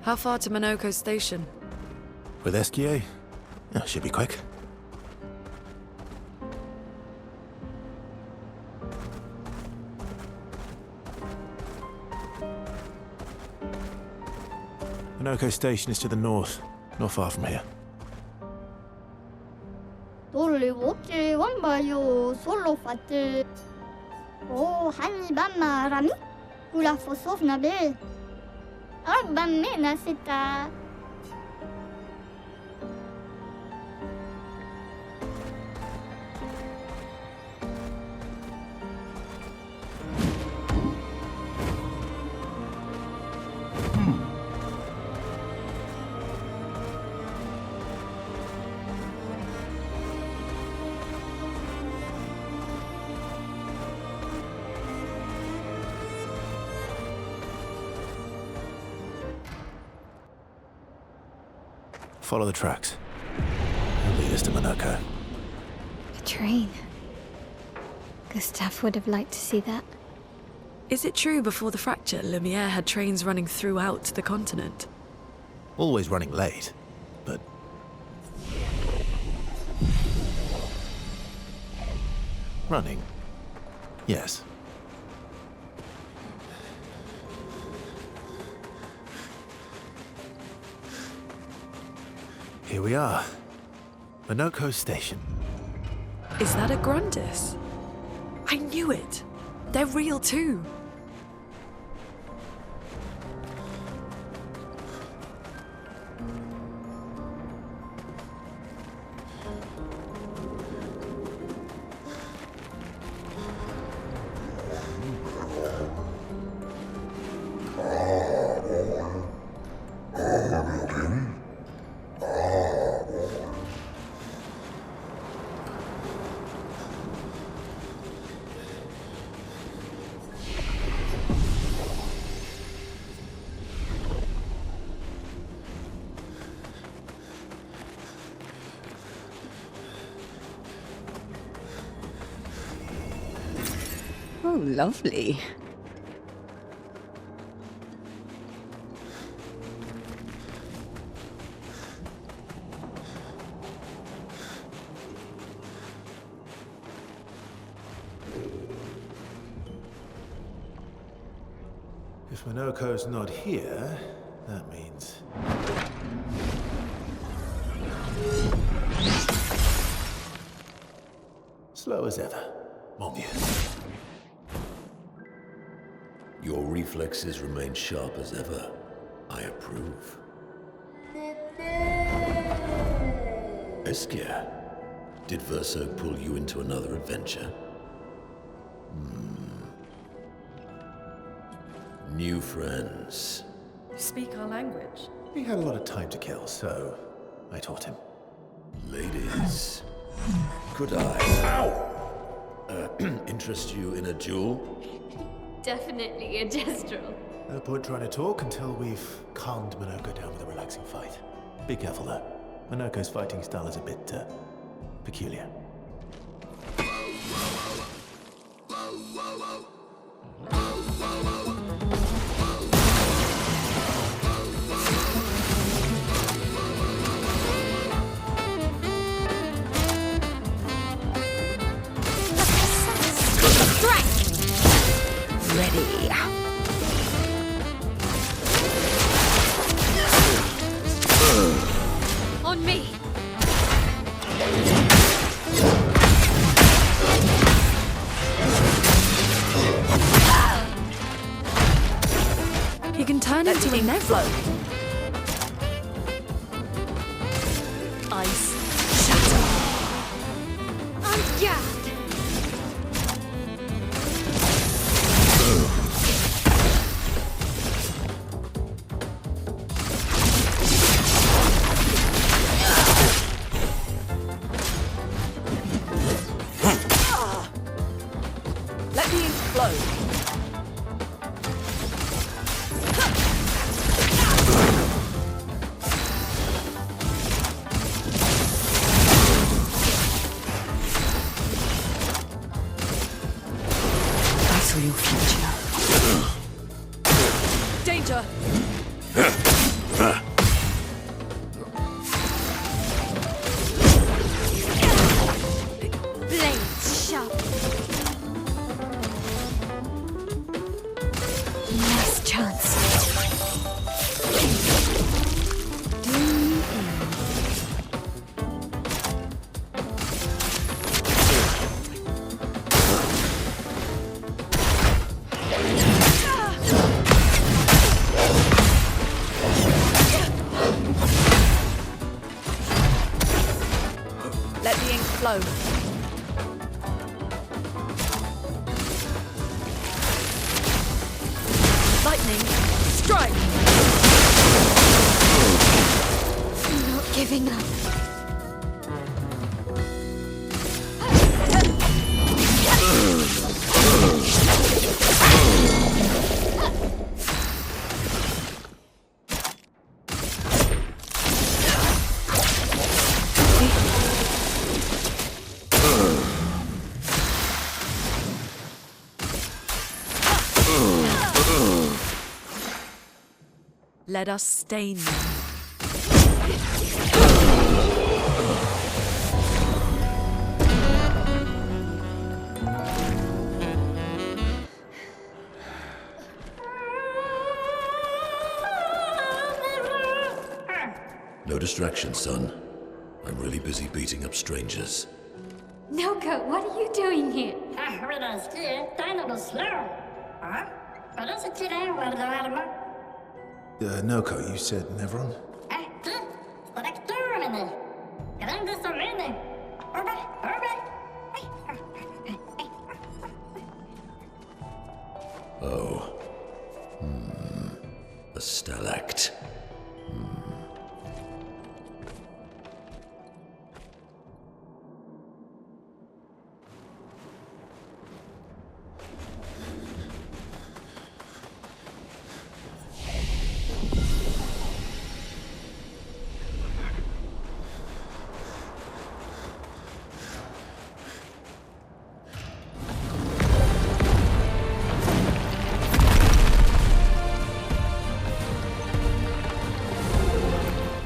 How far to Monoko Station? With SKA? Oh, should be quick. Monoko Station is to the north, not far from here. 돌리워치 완바요 솔로 파트 오 한이밤마 라미 굴라 포소프나베 아밤메나 세타 Follow the tracks. They'll lead us to Monoko. A train. Gustave would have liked to see that. Is it true before the fracture, Lumiere had trains running throughout the continent? Always running late, but... running. Yes. Here we are. Monoko Station. Is that a Grundis? I knew it! They're real too! Oh, lovely. If Monoko's not here, that means... slow as ever, mon vieux. Your reflexes remain sharp as ever. I approve. Esquire, did Verso pull you into another adventure? New friends. Speak our language. He had a lot of time to kill, so I taught him. Ladies, could I interest you in a duel? Definitely a gestural. No point trying to talk until we've calmed Monoko down with a relaxing fight. Be careful though. Monoko's fighting style is a bit, peculiar. Ready. On me! He can turn into a nebula. Ice. Shatter. Yeah. Let me explode. I saw your future. Danger! Blades sharp. Last chance. Let the ink flow. Lightning, strike! I'm not giving up. Let us stain them. No distraction, son. I'm really busy beating up strangers. Noko, what are you doing here? Noko, you said Nevron? Oh. A stalact.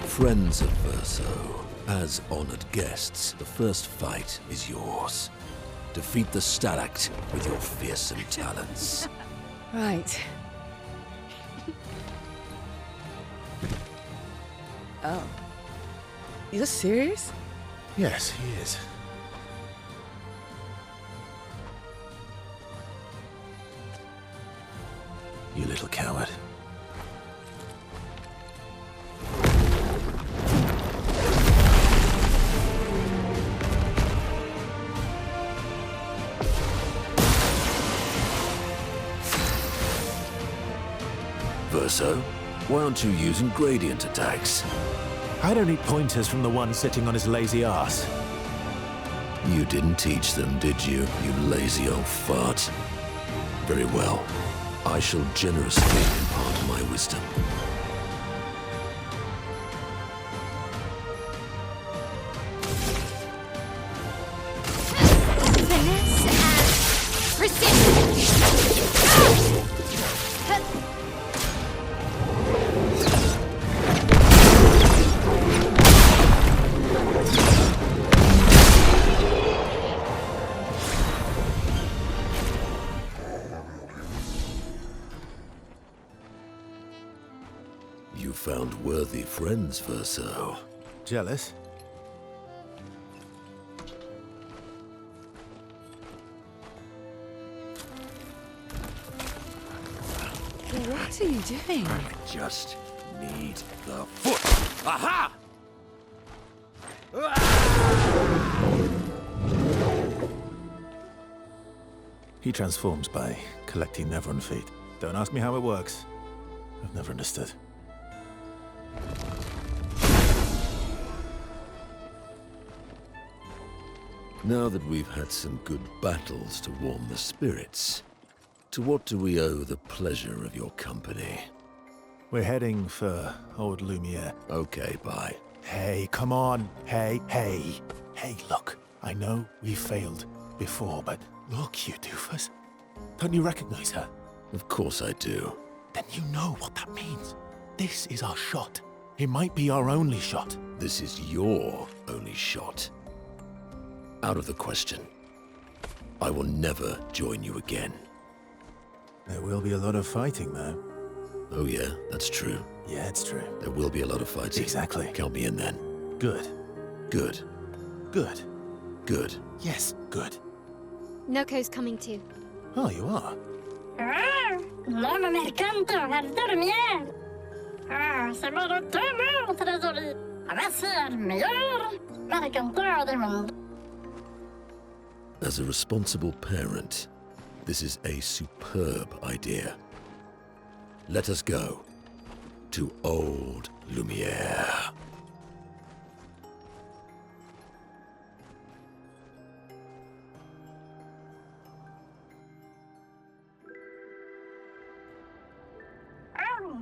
Friends of Verso, as honored guests, the first fight is yours. Defeat the Stalact with your fearsome talents. Right. Oh. You're serious? Yes, he is. You little coward. Verso, why aren't you using gradient attacks? I don't need pointers from the one sitting on his lazy ass. You didn't teach them, did you, you lazy old fart? Very well. I shall generously impart my wisdom. Finesse and precision. You found worthy friends, Verso. Jealous? What are you doing? I just need the foot. Aha! He transforms by collecting Nevron feet. Don't ask me how it works. I've never understood. Now that we've had some good battles to warm the spirits, to what do we owe the pleasure of your company? We're heading for old Lumiere. Okay, bye. Hey, come on. Hey. Hey, look. I know we failed before, but look, you doofus. Don't you recognize her? Of course I do. Then you know what that means. This is our shot. It might be our only shot. This is your only shot. Out of the question. I will never join you again. There will be a lot of fighting, though. Oh yeah, that's true. Yeah, it's true. There will be a lot of fighting. Exactly. Count me in then. Good. Good. Good. Good. Yes, good. Noko's coming too. Oh, you are? No me encanta dormir. Se me lo tomo, Tresori. A ver si el mejor me encantó del mundo. As a responsible parent, this is a superb idea. Let us go to Old Lumiere.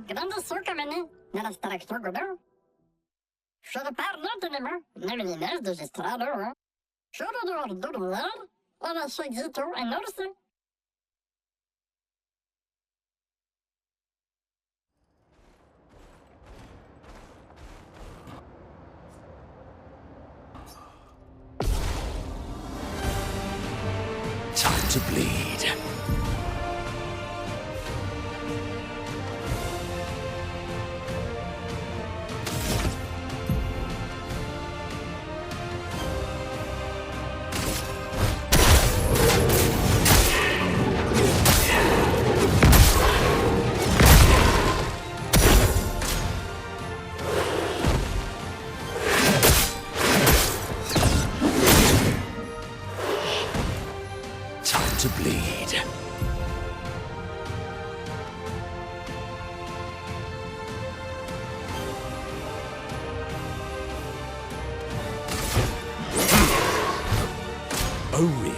Grande sucamene nella structura. Should parlo tenema nell'iners de gestrado. Should do dormir, ora seguito en orse. Time to bleed. To bleed. Oh, really?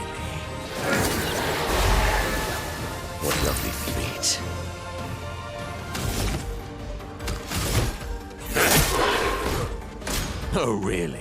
What lovely feet. Oh, really?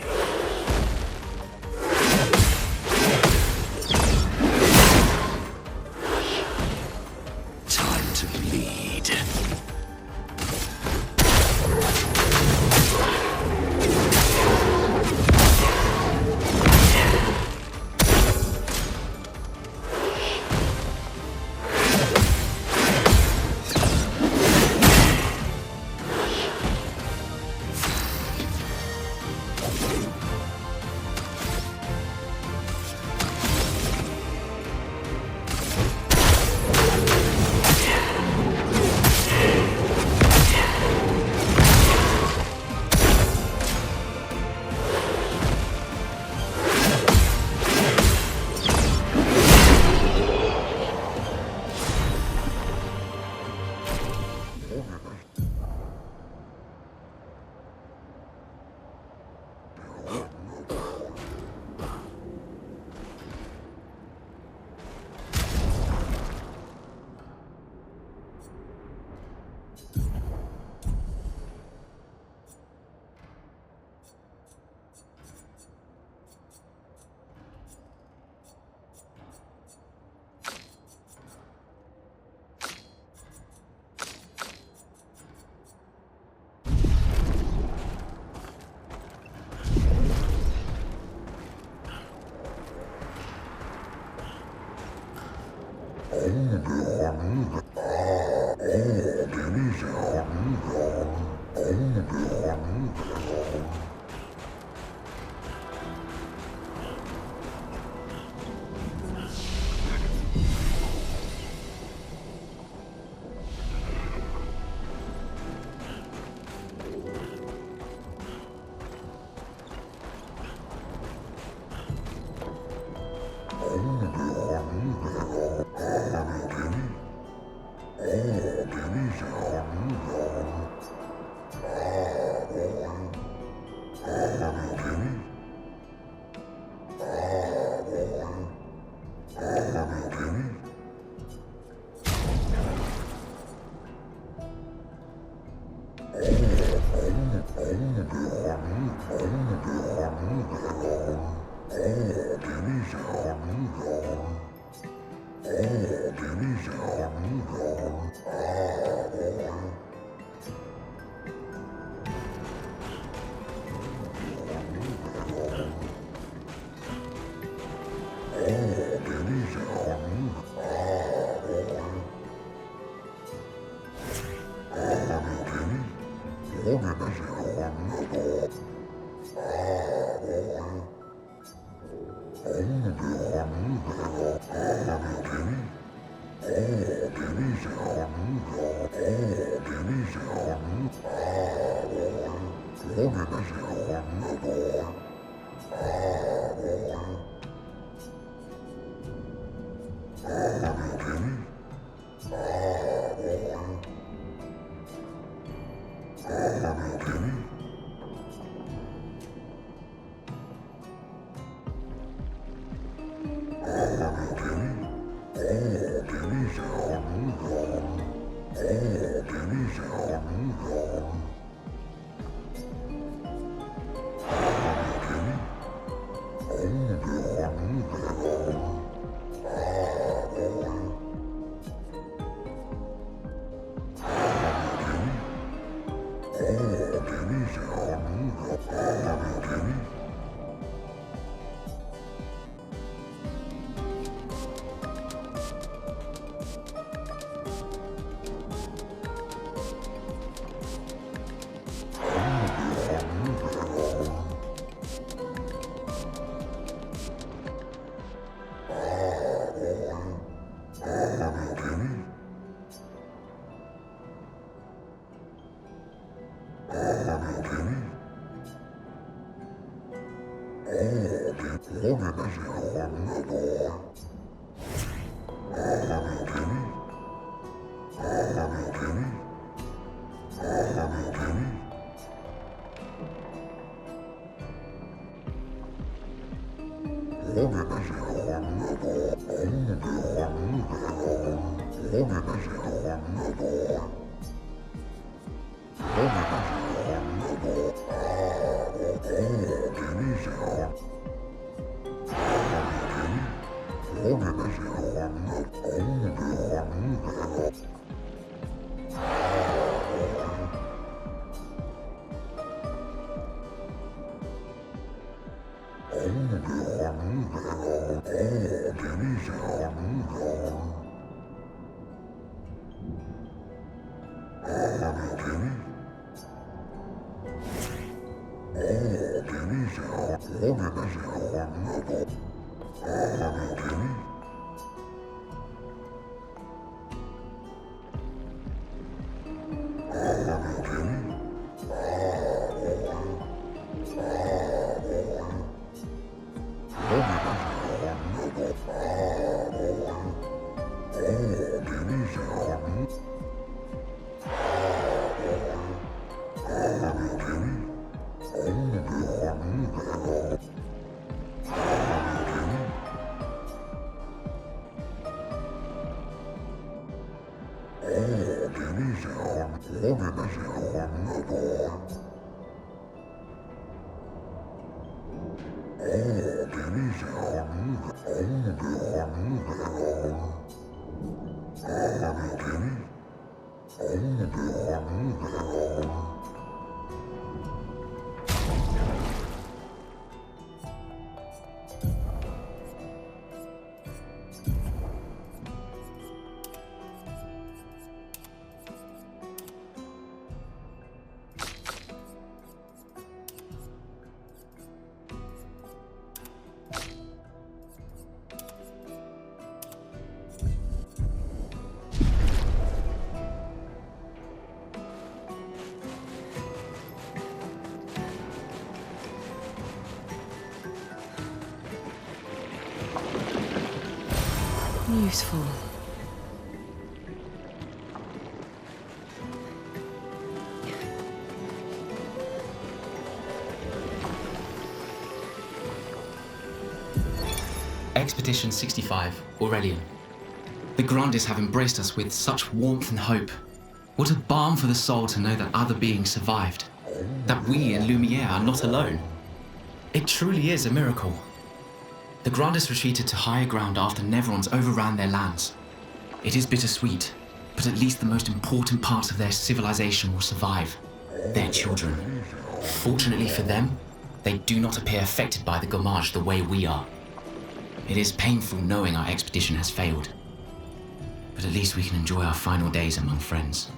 Useful. Expedition 65, Aurelian. The Grandes have embraced us with such warmth and hope. What a balm for the soul to know that other beings survived. That we in Lumiere are not alone. It truly is a miracle. The Grandes retreated to higher ground after Neverons overran their lands. It is bittersweet, but at least the most important parts of their civilization will survive. Their children. Fortunately for them, they do not appear affected by the Gommage the way we are. It is painful knowing our expedition has failed, but at least we can enjoy our final days among friends.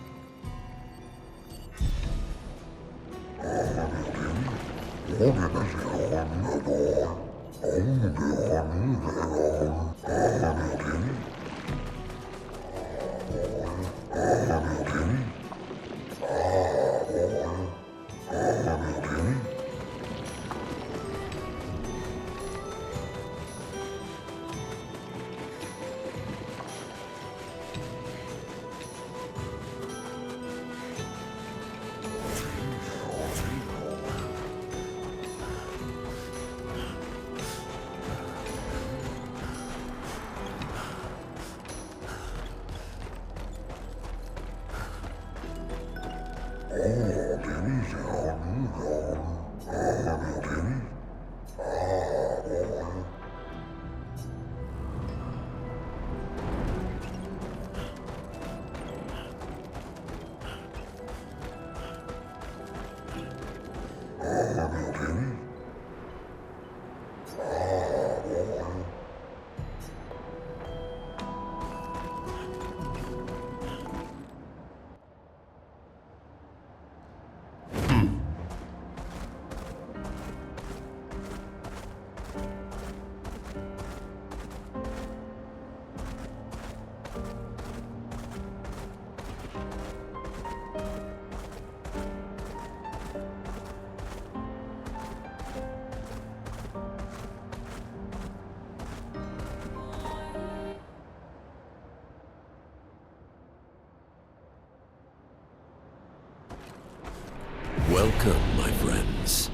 Welcome, my friends,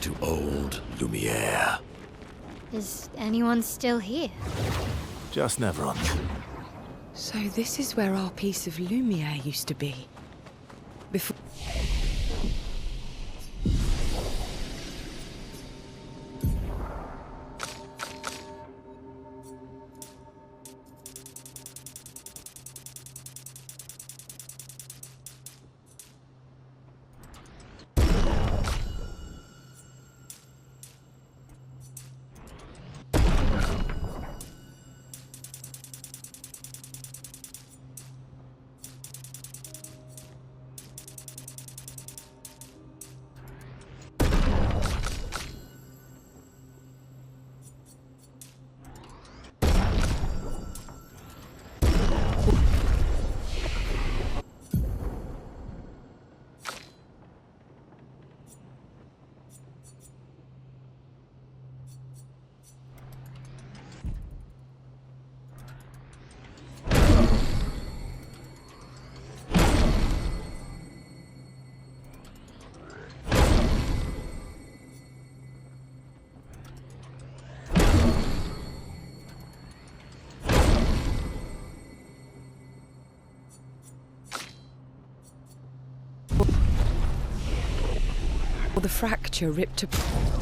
to old Lumiere. Is anyone still here? Just Nevron. So this is where our piece of Lumiere used to be. Before... The fracture ripped apart.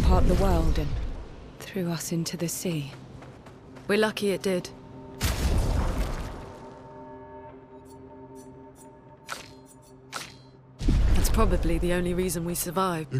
Part the world and threw us into the sea. We're lucky it did. That's probably the only reason we survived.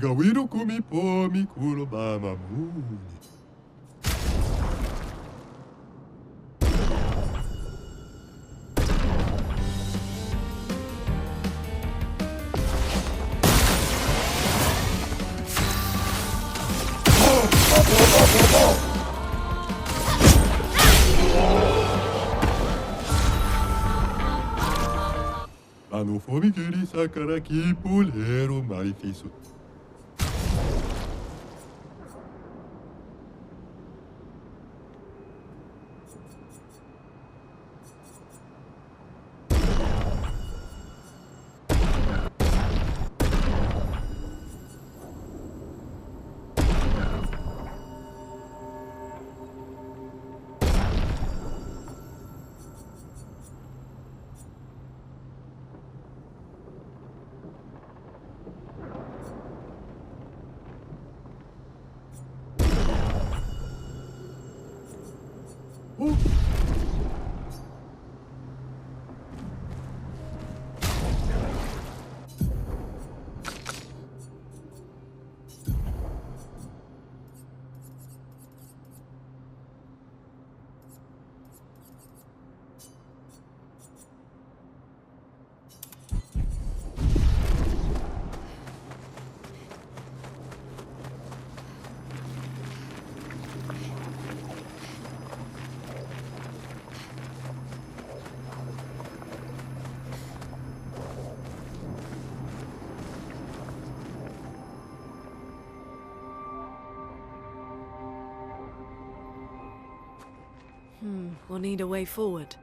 We'll need a way forward.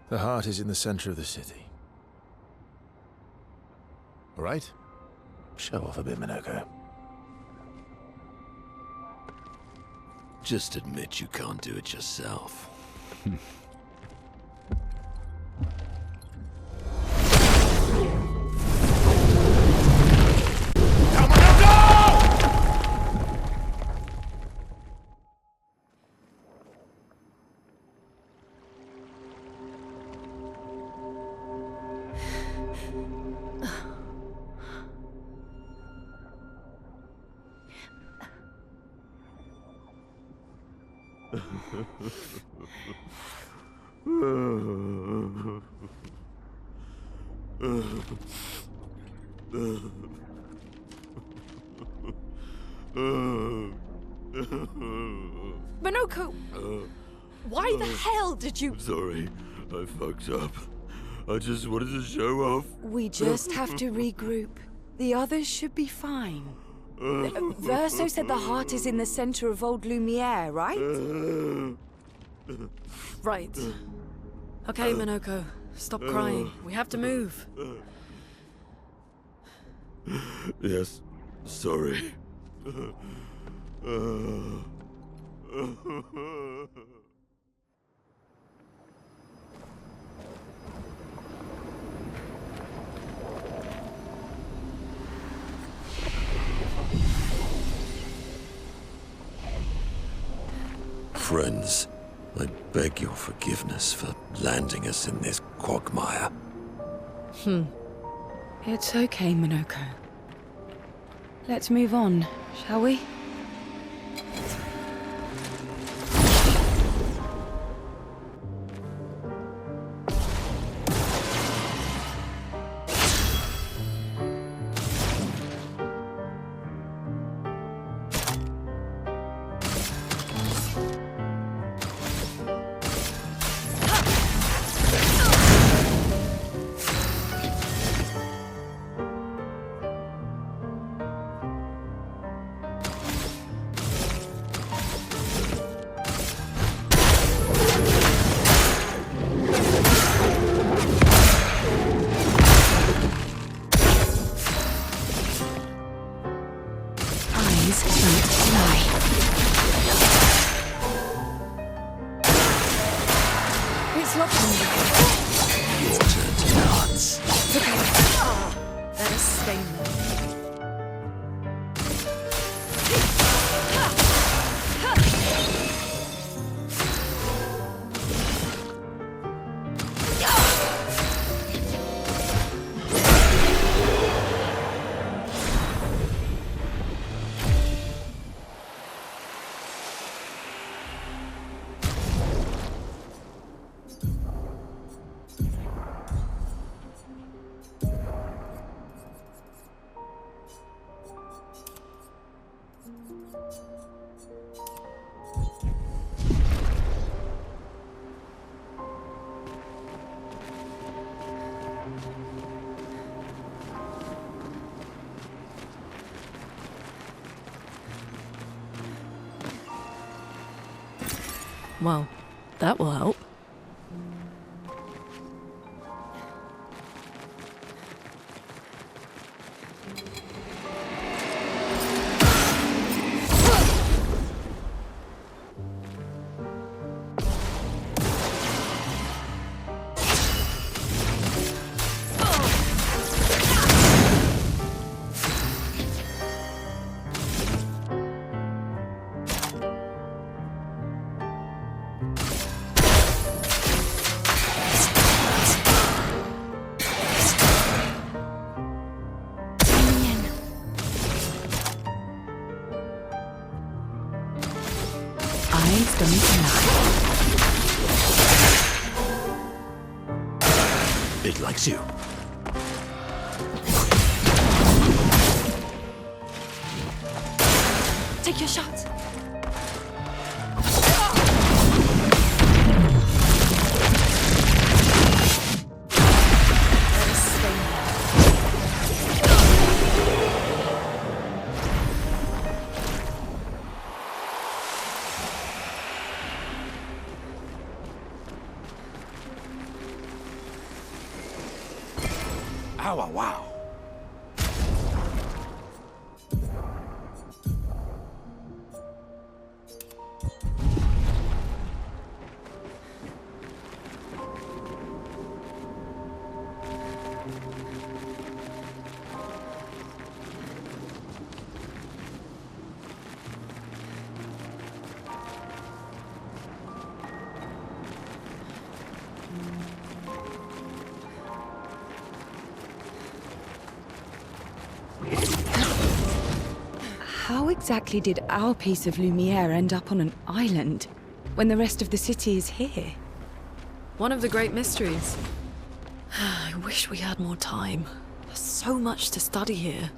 The heart is in the center of the city. All right? Show off a bit, Monoko. Just admit you can't do it yourself. Monoko! Why the hell did you... Sorry, I fucked up. I just wanted to show off. We just have to regroup. The others should be fine. Verso said the heart is in the center of old Lumiere, right? Right. Okay, Monoko. Stop crying. We have to move. Yes, sorry. Friends, I beg your forgiveness for landing us in this quagmire. It's okay, Monoko. Let's move on, shall we? Your turn to dance. Let us stay there. Well, that will help. Eyes don't lie. It likes you. Take your shot. Let us stay Ow, wow, wow. How exactly did our piece of Lumiere end up on an island when the rest of the city is here? One of the great mysteries. I wish we had more time. There's so much to study here.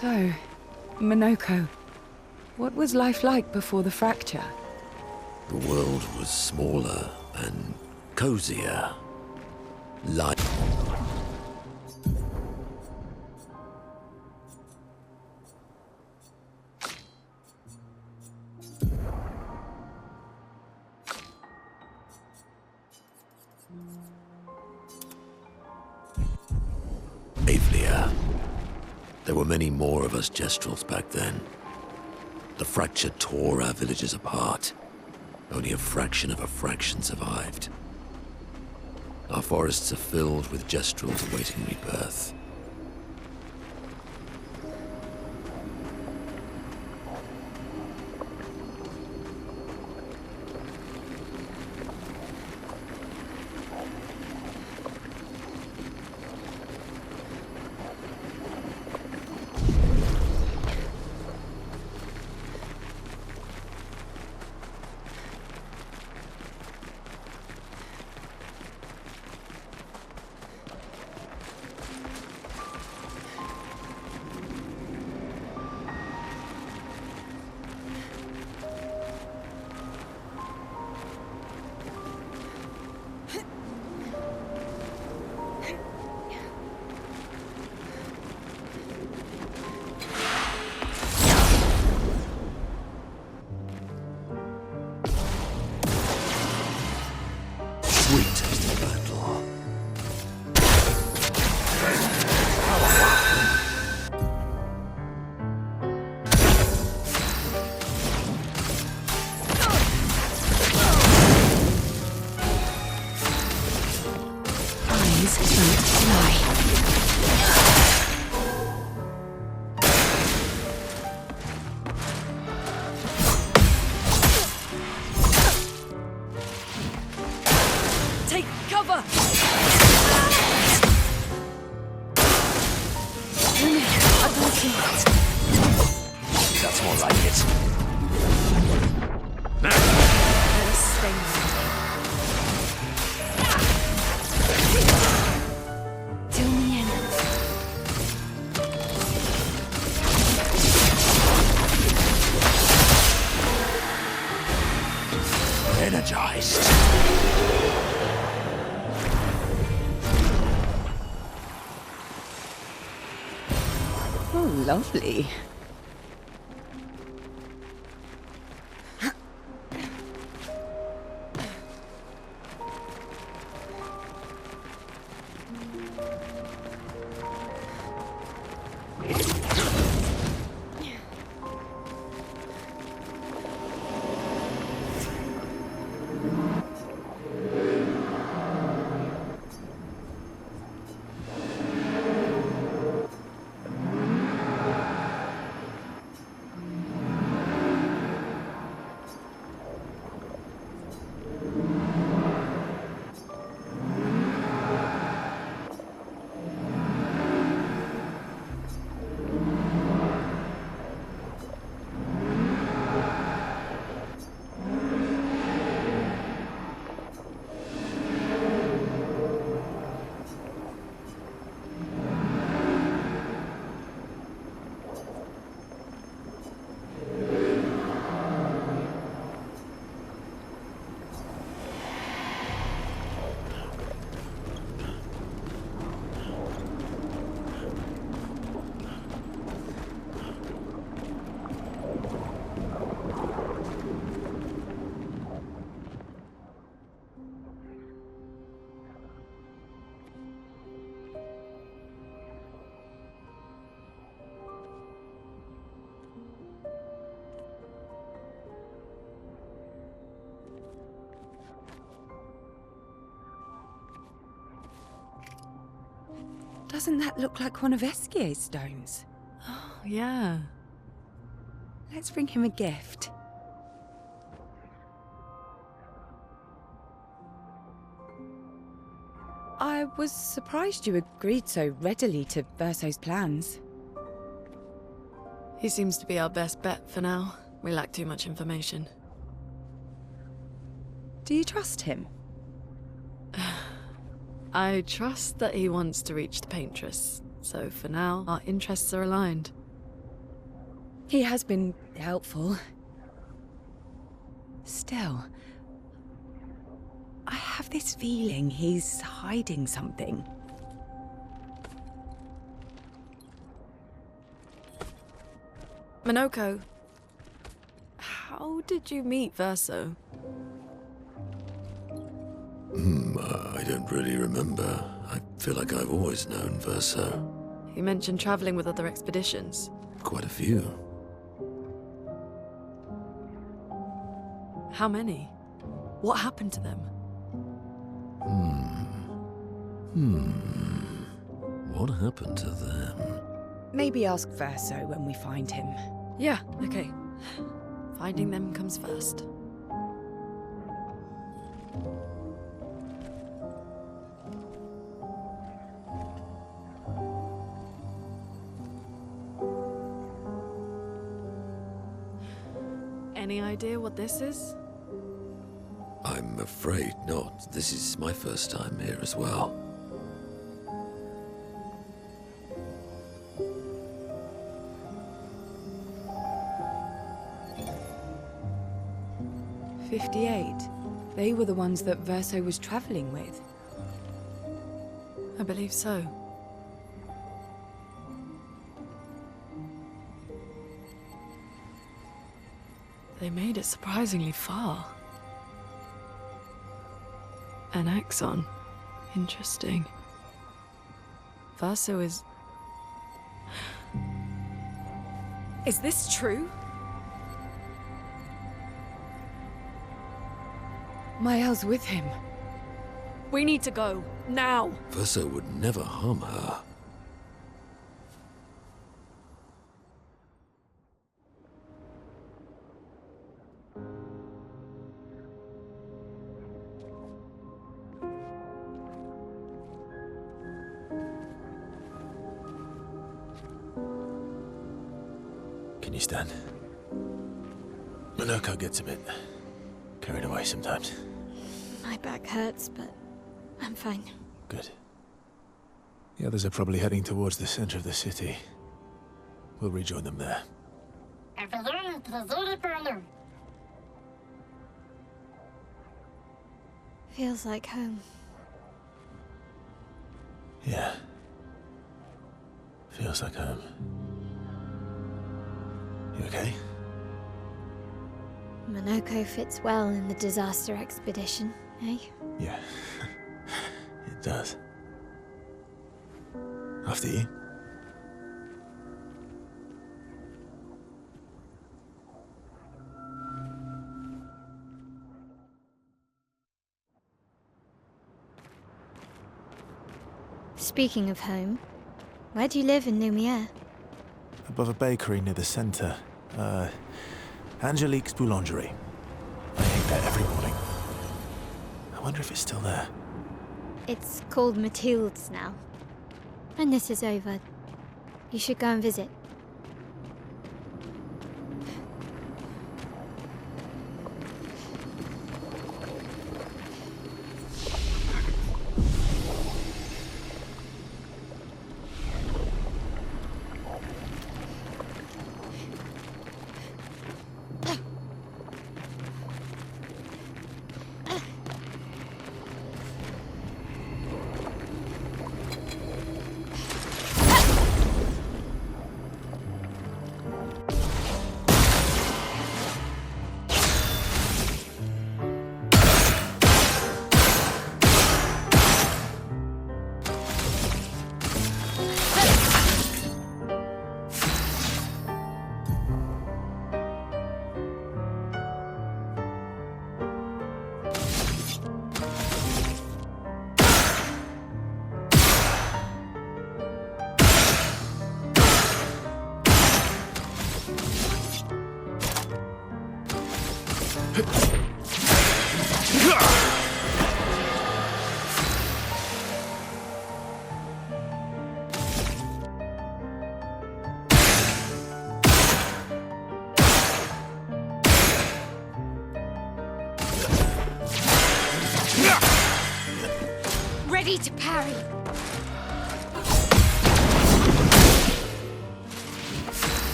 So, Monoko, what was life like before the fracture? The world was smaller and cozier. Life. Livelier. There were many more of us Gestrels back then. The fracture tore our villages apart. Only a fraction of a fraction survived. Our forests are filled with Gestrels awaiting rebirth. Take cover! That's more like it. Till the end. Energized. Oh, lovely. Doesn't that look like one of Esquier's stones? Oh, yeah. Let's bring him a gift. I was surprised you agreed so readily to Verso's plans. He seems to be our best bet for now. We lack too much information. Do you trust him? I trust that he wants to reach the paintress, so for now, our interests are aligned. He has been helpful. Still, I have this feeling he's hiding something. Minoko, how did you meet Verso? I don't really remember. I feel like I've always known Verso. You mentioned traveling with other expeditions. Quite a few. How many? What happened to them? What happened to them? Maybe ask Verso when we find him. Yeah, okay. Finding them comes first. Any idea what this is? I'm afraid not. This is my first time here as well. They were the ones that Verso was traveling with. I believe so. They made it surprisingly far. An axon. Interesting. Verso is... Is this true? Mael's with him. We need to go. Now! Verso would never harm her. Can you stand? Monoko gets a bit carried away sometimes. My back hurts, but I'm fine. Good. The others are probably heading towards the center of the city. We'll rejoin them there. Feels like home. Yeah. Feels like home. You okay? Monoko fits well in the disaster expedition, eh? Yeah. It does. After you. Speaking of home, where do you live in Lumiere? Above a bakery near the center. Angelique's Boulangerie. I eat there every morning. I wonder if it's still there. It's called Mathilde's now. When this is over, you should go and visit. Ready to parry.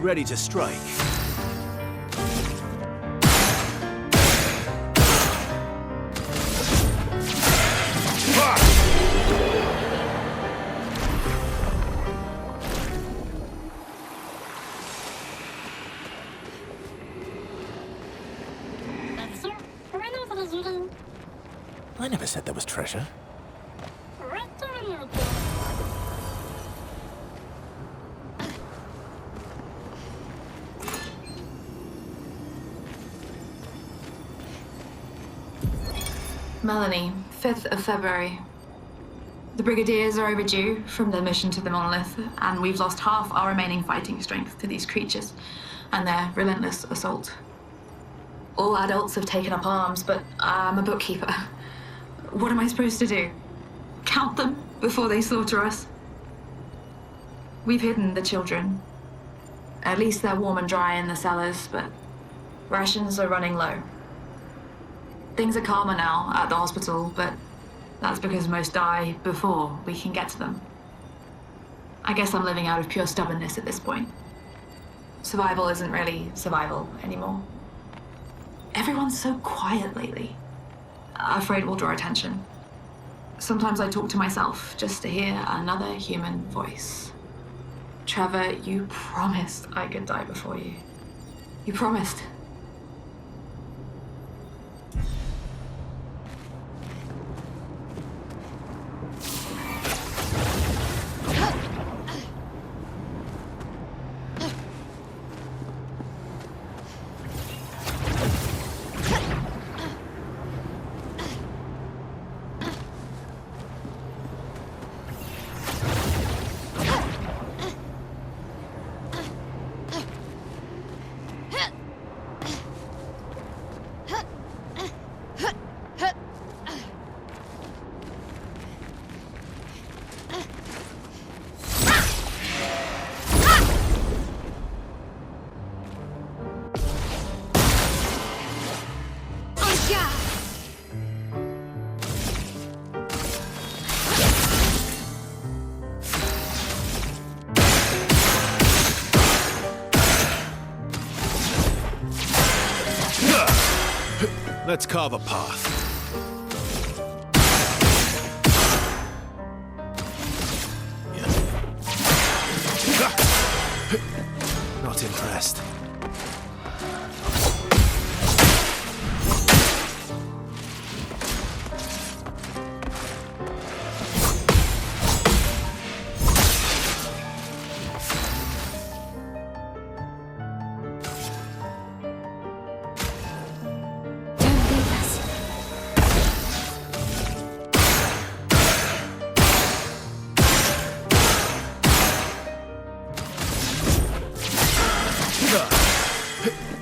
Ready to strike. Melanie, 5th of February. The Brigadiers are overdue from their mission to the monolith, and we've lost half our remaining fighting strength to these creatures and their relentless assault. All adults have taken up arms, but I'm a bookkeeper. What am I supposed to do? Count them before they slaughter us? We've hidden the children. At least they're warm and dry in the cellars, but rations are running low. Things are calmer now at the hospital, but that's because most die before we can get to them. I guess I'm living out of pure stubbornness at this point. Survival isn't really survival anymore. Everyone's so quiet lately. Afraid we'll draw attention. Sometimes I talk to myself just to hear another human voice. Trevor, you promised I could die before you. You promised. Let's carve a path. Not impressed.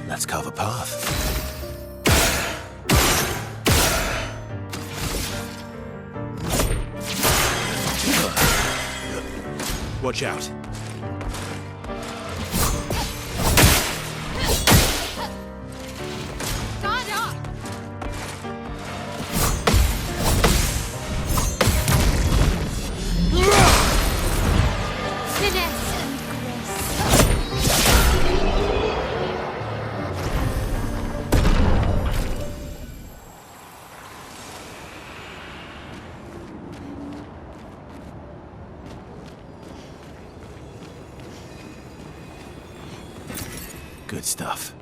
Let's carve a path. Watch out. Good stuff.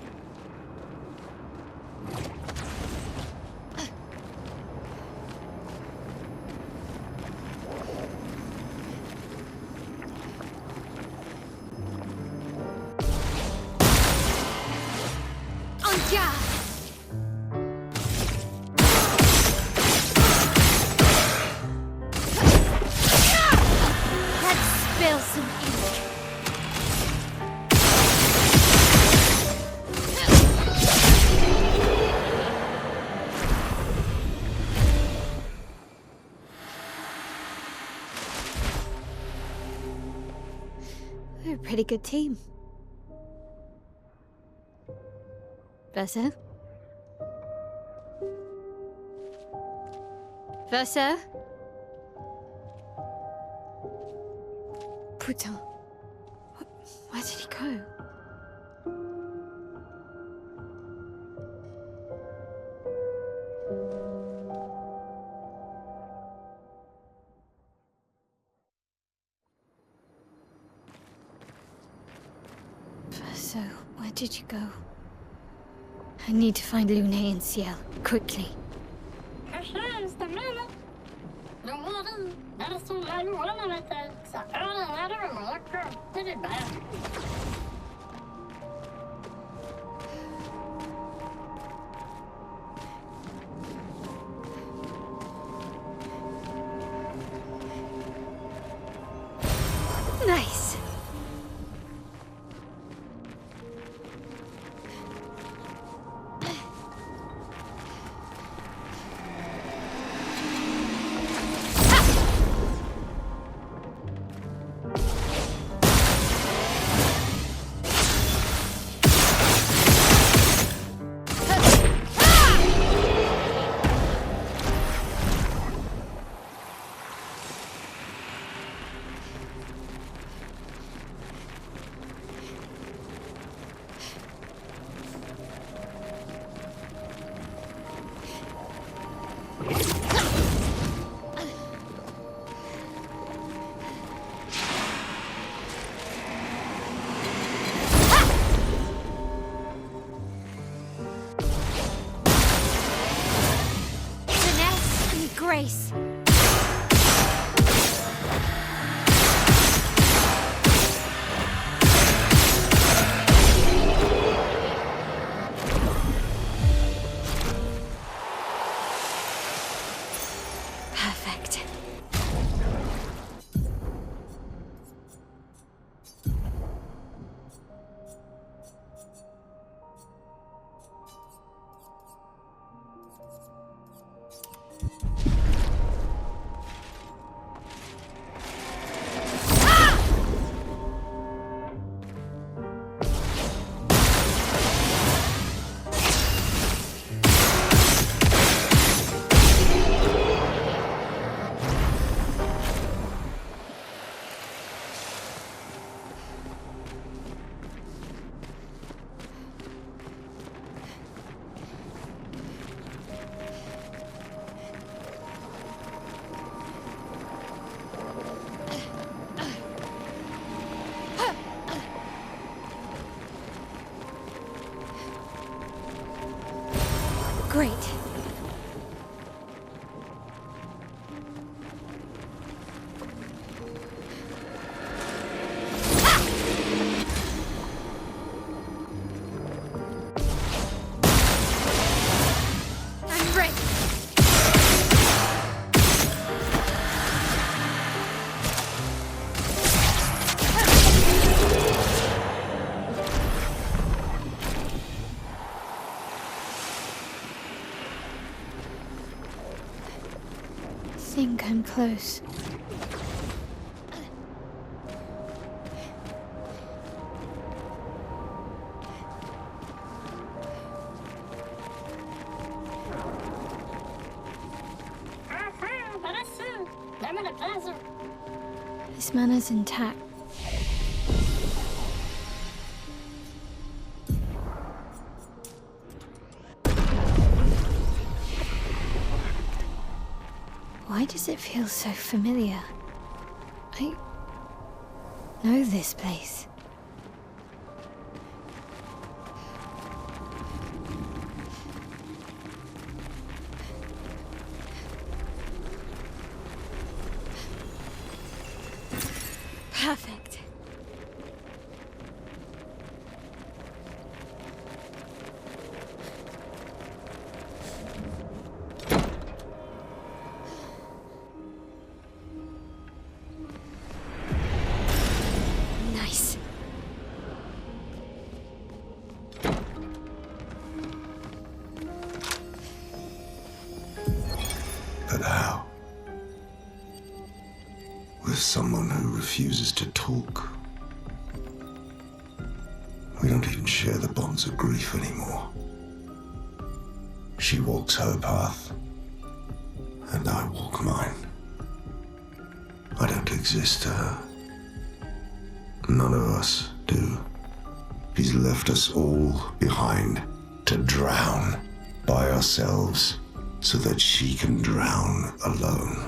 Let's spill some ink. We're a pretty good team. Verso? Verso? Putain. Where did he go? Verso, where did you go? I need to find Lune and Ciel, quickly. close. This manner's intact. Why does it feel so familiar? I know this place. Perfect. Nice. But how? With someone who refuses to talk. We don't even share the bonds of grief anymore. She walks her path, and I walk mine. I don't exist to her. None of us do. He's left us all behind to drown by ourselves so that she can drown alone.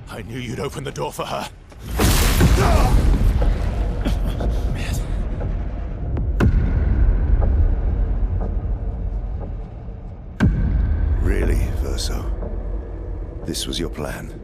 I knew you'd open the door for her. Really, Verso? This was your plan?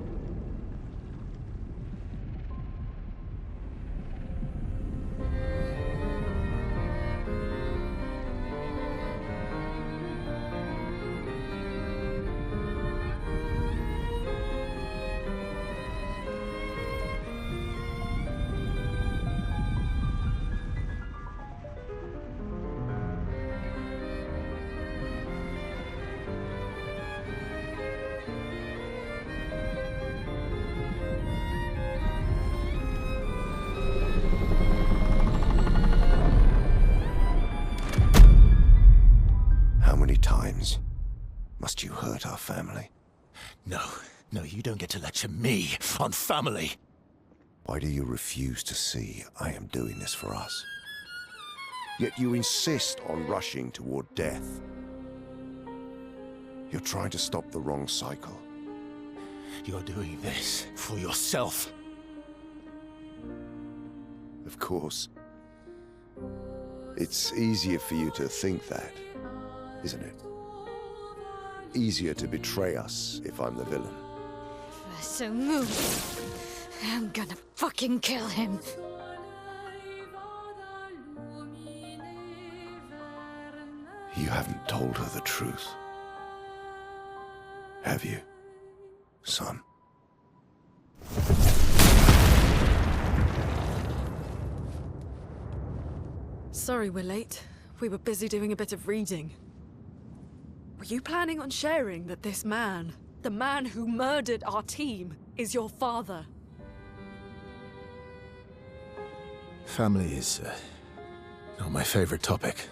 Must you hurt our family? No, you don't get to lecture me on family. Why do you refuse to see I am doing this for us? Yet you insist on rushing toward death. You're trying to stop the wrong cycle. You're doing this for yourself. Of course. It's easier for you to think that, isn't it? Easier to betray us if I'm the villain. So move. I'm gonna fucking kill him. you haven't told her the truth. Have you, son? Sorry we're late. We were busy doing a bit of reading. Were you planning on sharing that this man, the man who murdered our team, is your father? Family is not my favorite topic.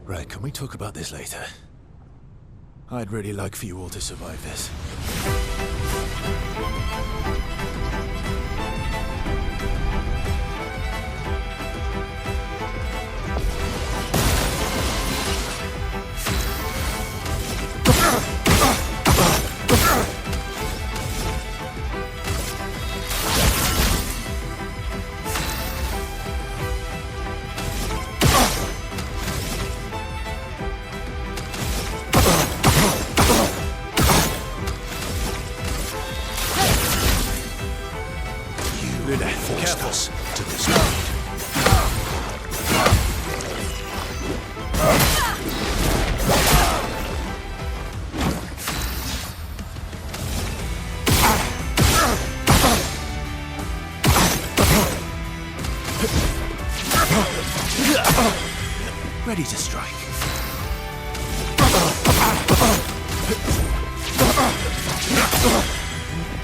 Right, can we talk about this later? I'd really like for you all to survive this. Us to this point. Ready to strike.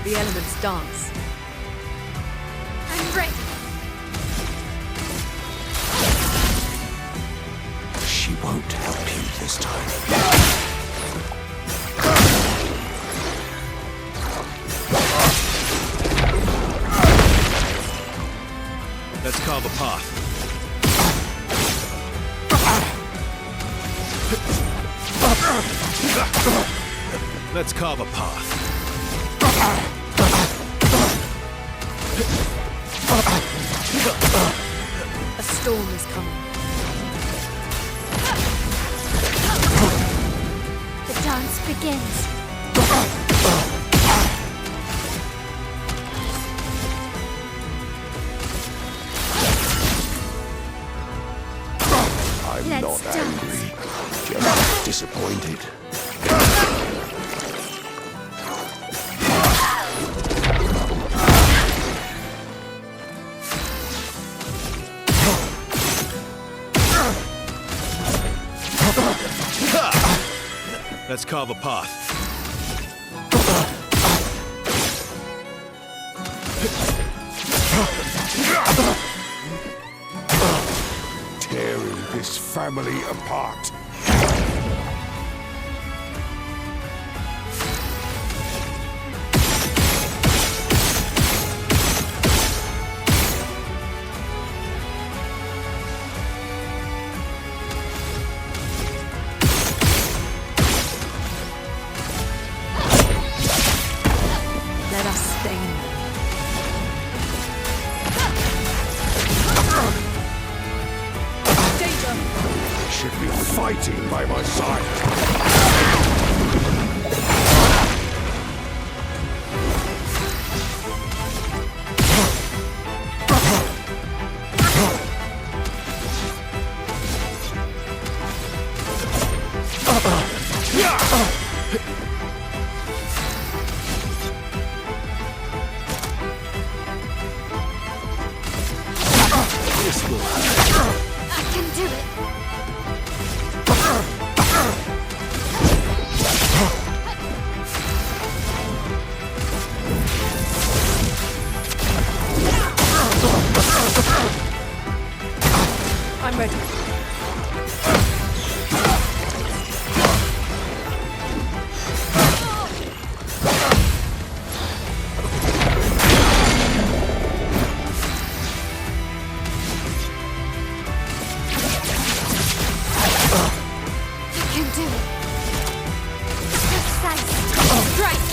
The elements dance. I'm ready. She won't help you this time. Let's carve a path. Let's carve a path. A storm is coming. The dance begins. I'm Let's not dance. angry, just disappointed. Let's carve a path. Tearing this family apart. Let us stain them. Danger! Should be fighting by my side. This will hurt. I can do it. I'm ready. I can do it. Precise. Strike.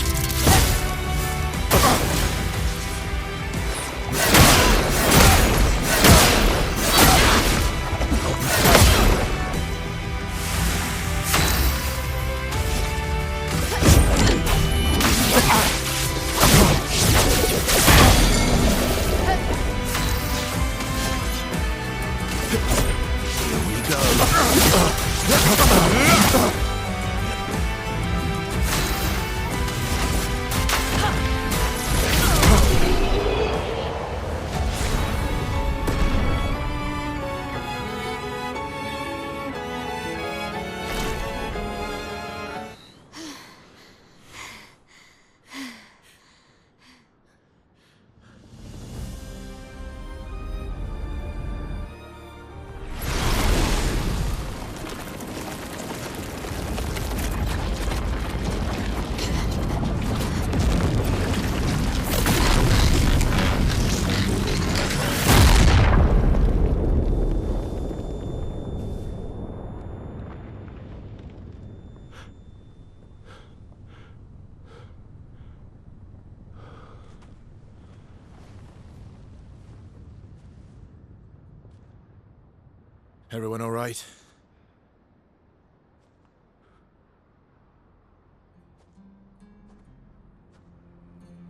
Everyone all right?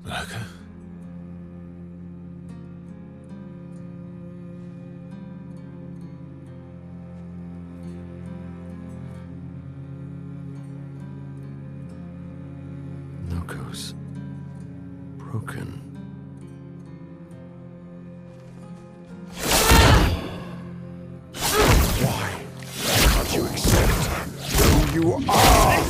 Monoko? Noko's broken. Why can't you accept who you are?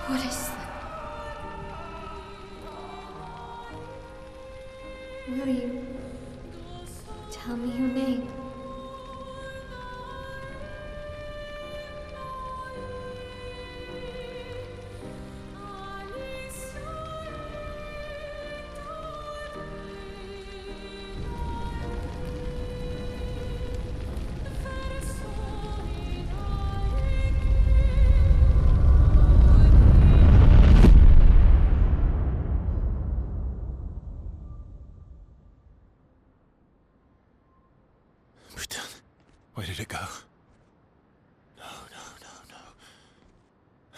What is that? Will you tell me your name? Where did it go? No.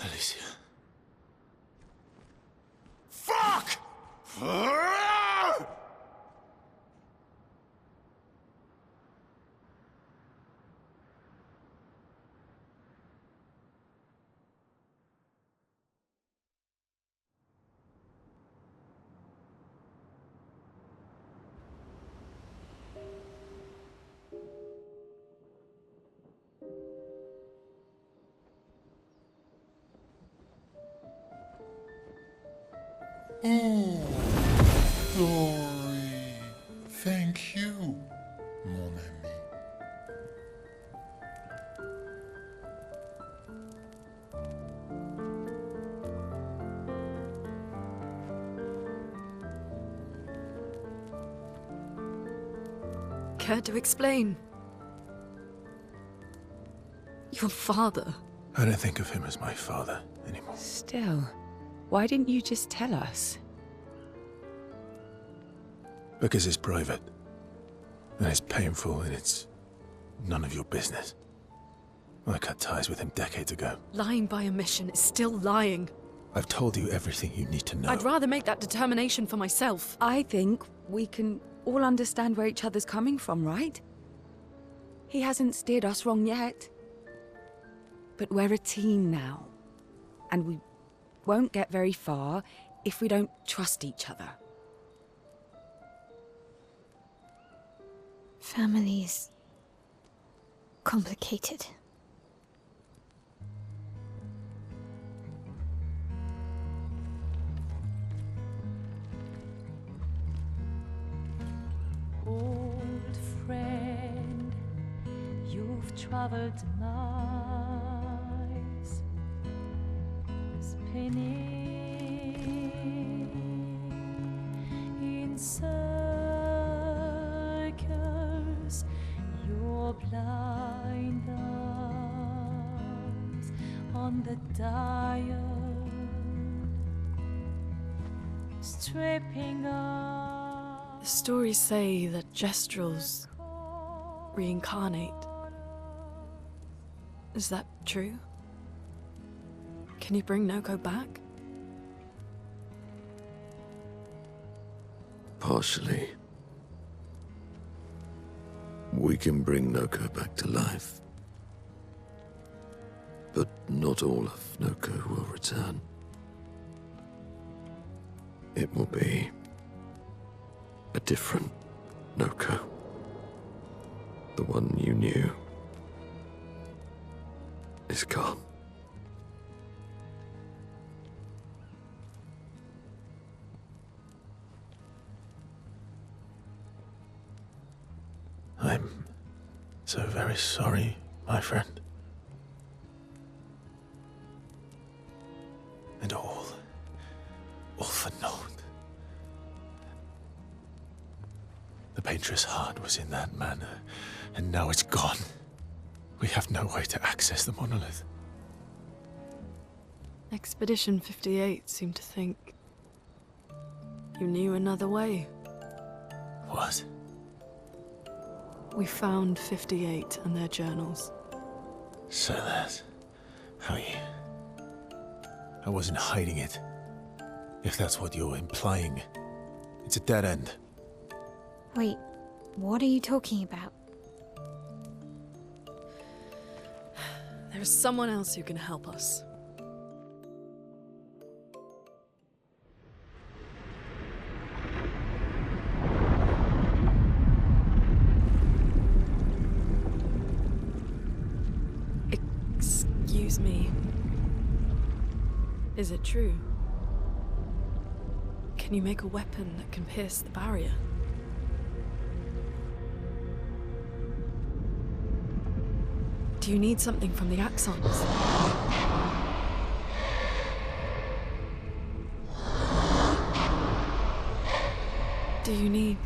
Alicia. Fuck! Oh, glory. Thank you, mon ami. Care to explain? Your father. I don't think of him as my father anymore. Still, why didn't you just tell us? Because it's private. And it's painful and it's none of your business. I cut ties with him decades ago. Lying by omission is still lying. I've told you everything you need to know. I'd rather make that determination for myself. I think we can all understand where each other's coming from, right? He hasn't steered us wrong yet. But we're a team now. And we won't get very far if we don't trust each other. Family's complicated. Old friend, you've traveled miles, spinning in circles, your blind eyes on the dial, stripping off. The stories say that Gestrels reincarnate. Is that true? Can you bring Noko back? Partially. We can bring Noko back to life. not all of Noko will return. It will be a different Noko. The one you knew is gone. I'm so very sorry, my friend. And all for naught. The painter's heart was in that manor, and now it's gone. We have no way to access the monolith. Expedition 58 seemed to think you knew another way. What? We found 58 and their journals. So that's how you... I wasn't hiding it. If that's what you're implying. It's a dead end. Wait, what are you talking about? There is someone else who can help us. Excuse me. Is it true? Can you make a weapon that can pierce the barrier? Do you need something from the Axons? Do you need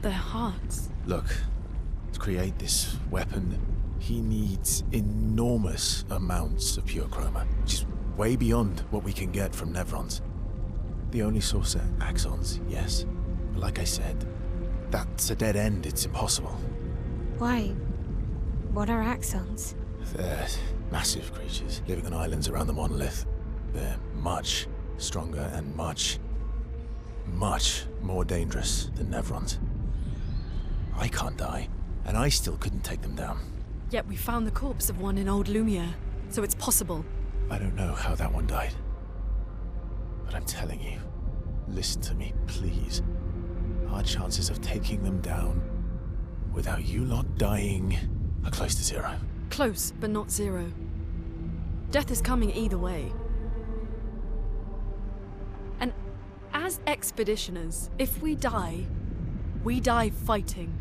their hearts? Look, to create this weapon, he needs enormous amounts of pure chroma, which is way beyond what we can get from Nevrons. The only source are Axons, yes. But like I said, that's a dead end. It's impossible. Why? What are Axons? They're massive creatures living on islands around the monolith. They're much stronger and much more dangerous than Nevrons. I can't die, and I still couldn't take them down. Yet we found the corpse of one in Old Lumiere, so it's possible. I don't know how that one died. But I'm telling you, listen to me, please. Our chances of taking them down without you lot dying are close to zero. Close, but not zero. Death is coming either way. And as expeditioners, if we die fighting.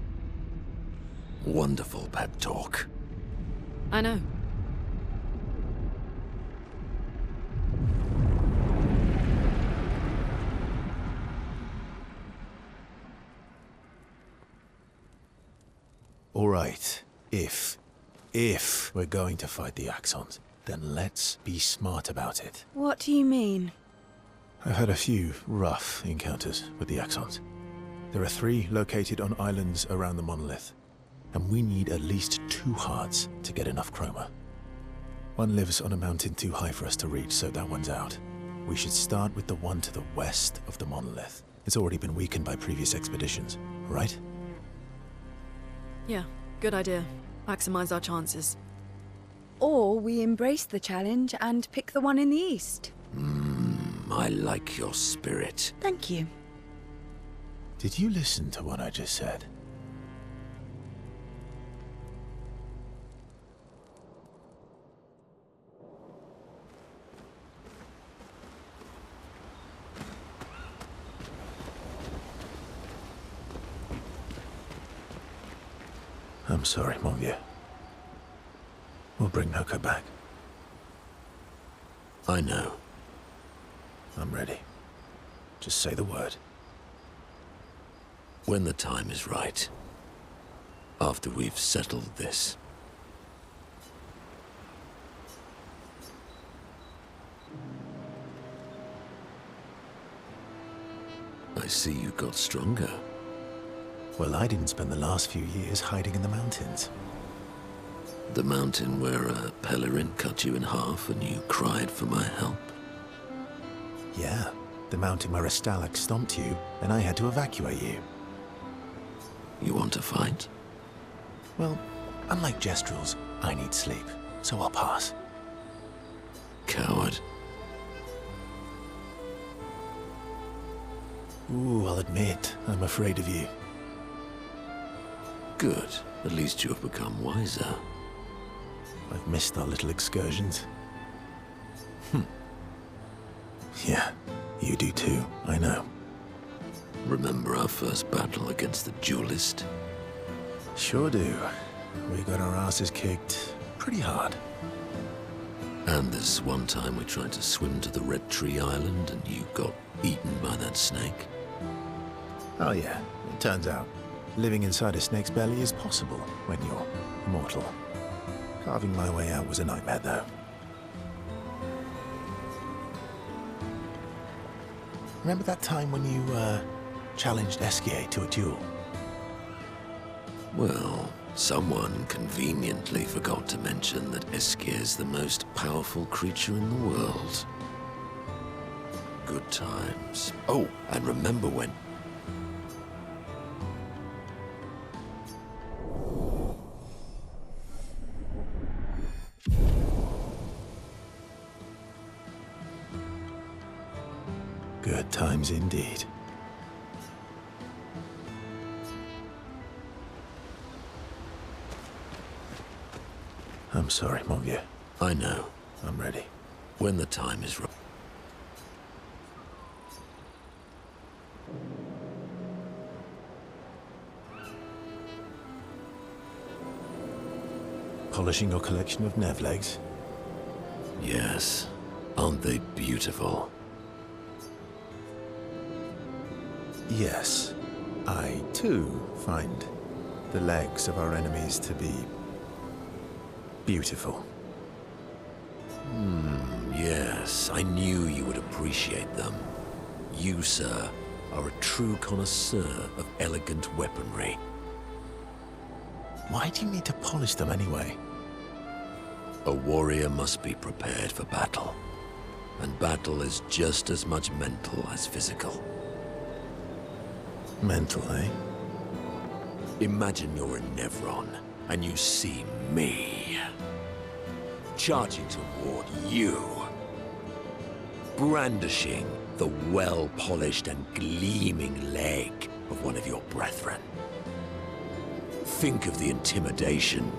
Wonderful pep talk. I know. All right, if we're going to fight the Axons, then let's be smart about it. What do you mean? I've had a few rough encounters with the Axons. There are 3 located on islands around the monolith, and we need at least 2 hearts to get enough chroma. One lives on a mountain too high for us to reach, so that one's out. We should start with the one to the west of the monolith. It's already been weakened by previous expeditions, right? Yeah, good idea. Maximize our chances. Or we embrace the challenge and pick the one in the east. I like your spirit. Thank you. Did you listen to what I just said? I'm sorry, mon vieux. We'll bring Noko back. I know. I'm ready. Just say the word. When the time is right. After we've settled this. I see you got stronger. Well, I didn't spend the last few years hiding in the mountains. The mountain where a Pelerin cut you in half and you cried for my help? Yeah, the mountain where a Stalak stomped you and I had to evacuate you. You want to fight? Well, unlike Gestrels, I need sleep, so I'll pass. Coward. Ooh, I'll admit, I'm afraid of you. Good. At least you have become wiser. I've missed our little excursions. Yeah, you do too, I know. Remember our first battle against the duelist? Sure do. We got our asses kicked pretty hard. And this one time we tried to swim to the Red Tree Island and you got eaten by that snake? Oh yeah, it turns out living inside a snake's belly is possible when you're mortal. Carving my way out was a nightmare though. Remember that time when you, challenged Esquier to a duel? Well, someone conveniently forgot to mention that Esquier is the most powerful creature in the world. Good times. Oh, and remember when... Good times indeed. I'm sorry, mon vieux. I know. I'm ready. When the time is right. Polishing your collection of Nev legs? Yes. Aren't they beautiful? Yes. I, too, find the legs of our enemies to be... beautiful. Yes. I knew you would appreciate them. You, sir, are a true connoisseur of elegant weaponry. Why do you need to polish them anyway? A warrior must be prepared for battle. And battle is just as much mental as physical. Mental, eh? Imagine you're a Nevron, and you see me. Charging toward you. Brandishing the well-polished and gleaming leg of one of your brethren. Think of the intimidation.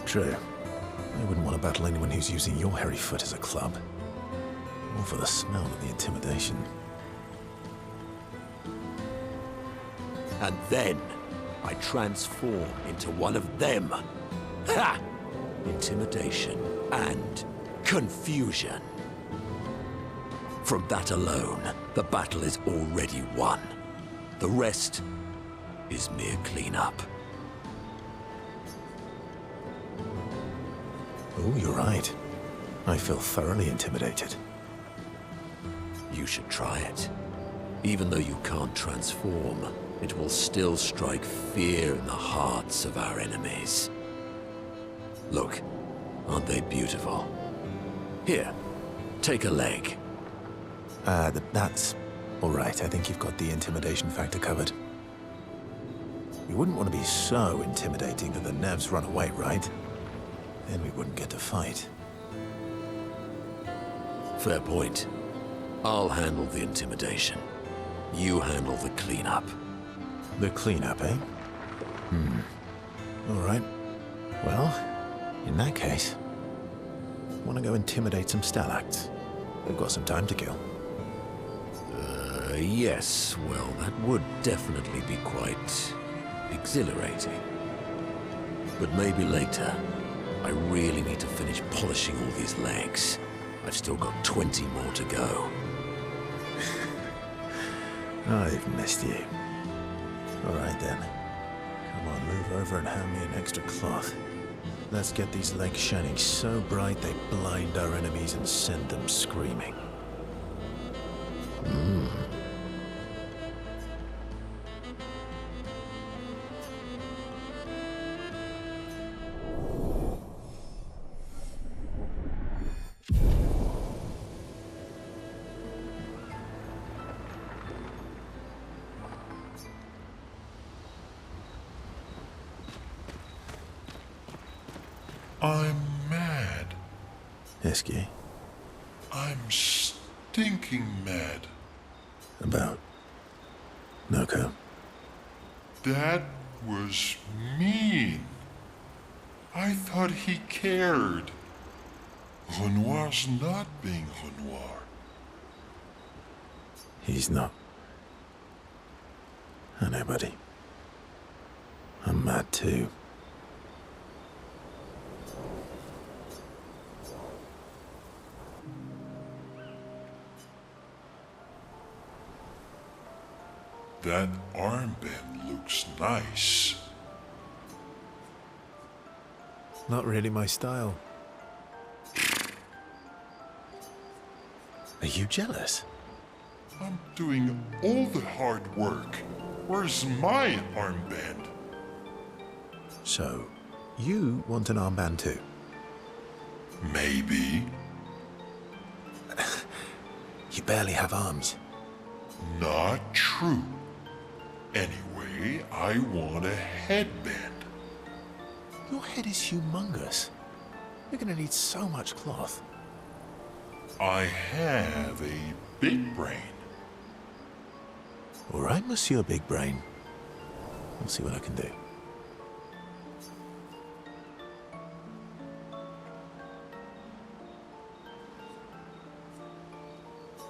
True. I wouldn't want to battle anyone who's using your hairy foot as a club. Or for the smell of the intimidation. And then I transform into one of them. Ha! Intimidation and confusion. From that alone, the battle is already won. The rest is mere cleanup. Oh, you're right. I feel thoroughly intimidated. You should try it. Even though you can't transform, it will still strike fear in the hearts of our enemies. Look, aren't they beautiful? Here, take a leg. That's all right. I think you've got the intimidation factor covered. We wouldn't want to be so intimidating that the Nevs run away, right? Then we wouldn't get to fight. Fair point. I'll handle the intimidation. You handle the cleanup. The cleanup, eh? All right. Well, in that case, want to go intimidate some Stalacts? We've got some time to kill. Yes. Well, that would definitely be quite exhilarating. But maybe later. I really need to finish polishing all these legs. I've still got 20 more to go. I've missed you. All right then. Come on, move over and hand me an extra cloth. Let's get these legs shining so bright they blind our enemies and send them screaming. I'm mad. Esky? I'm stinking mad. About Noko? That was mean. I thought he cared. Renoir's not being Renoir. He's not. I know, buddy. I'm mad too. That armband looks nice. Not really my style. Are you jealous? I'm doing all the hard work. Where's my armband? So, you want an armband too? Maybe. You barely have arms. Not true. Anyway, I want a headband. Your head is humongous. You're gonna need so much cloth. I have a big brain. All right, Monsieur Big Brain. I'll see what I can do.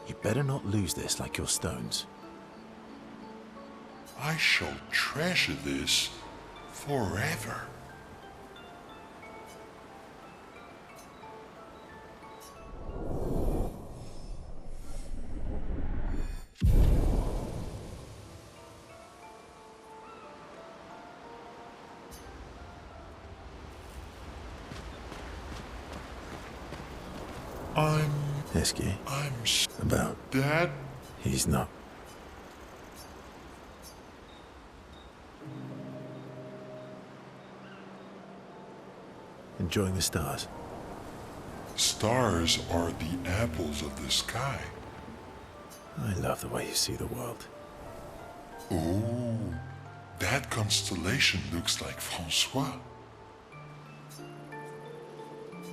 You better not lose this like your stones. I shall treasure this forever. Esky? About that. He's not. Enjoying the stars? Stars are the apples of the sky. I love the way you see the world. Oh, that constellation looks like Francois.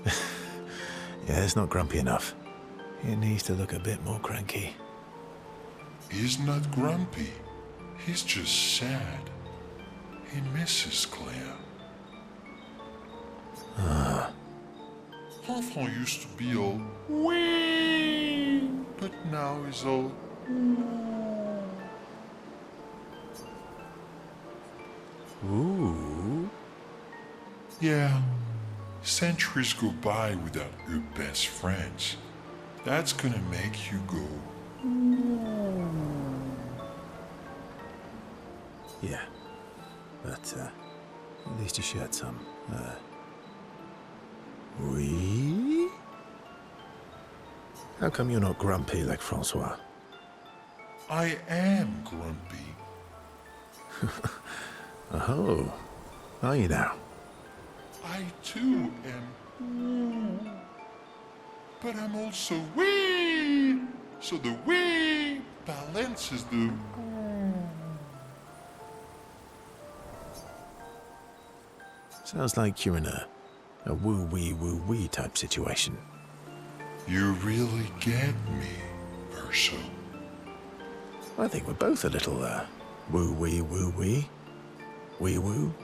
Yeah, it's not grumpy enough. He needs to look a bit more cranky. He's not grumpy. He's just sad. He misses Claire. Enfant used to be all wee, but now he's all ooh. Yeah, centuries go by without your best friends. That's gonna make you go. Yeah, but at least you shared some. Oui? How come you're not grumpy like Francois? I am grumpy. Oh, are you now? I too am. But I'm also wee. So the wee balances the. Sounds like you're in a woo-wee type situation. You really get me, Verso. I think we're both a little, woo-wee. Wee-woo.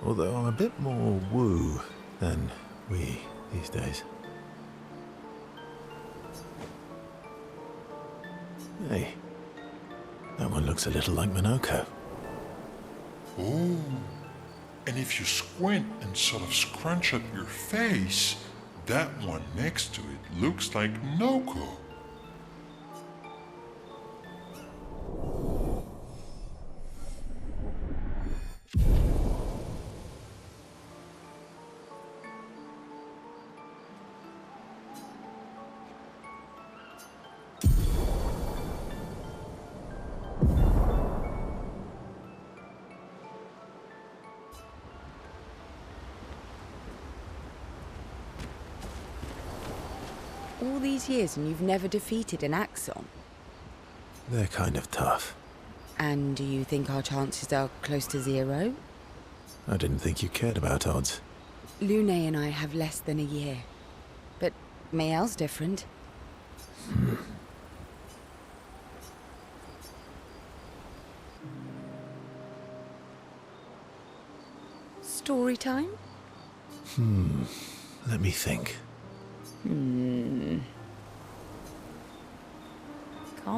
Although I'm a bit more woo than wee these days. Hey, that one looks a little like Monoko. Oh, and if you squint and sort of scrunch up your face, that one next to it looks like Noko. All these years and you've never defeated an Axon? They're kind of tough. And do you think our chances are close to zero? I didn't think you cared about odds. Lune and I have less than a year. But Mael's different. Story time? Let me think. Come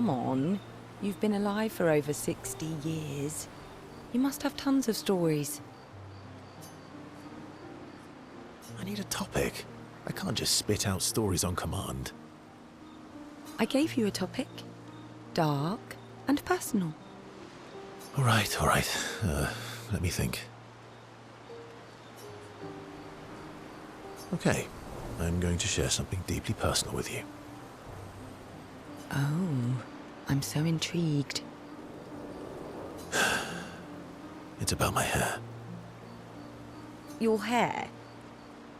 on. You've been alive for over 60 years. You must have tons of stories. I need a topic. I can't just spit out stories on command. I gave you a topic. Dark and personal. All right. Let me think. Okay, I'm going to share something deeply personal with you. Oh, I'm so intrigued. It's about my hair. Your hair?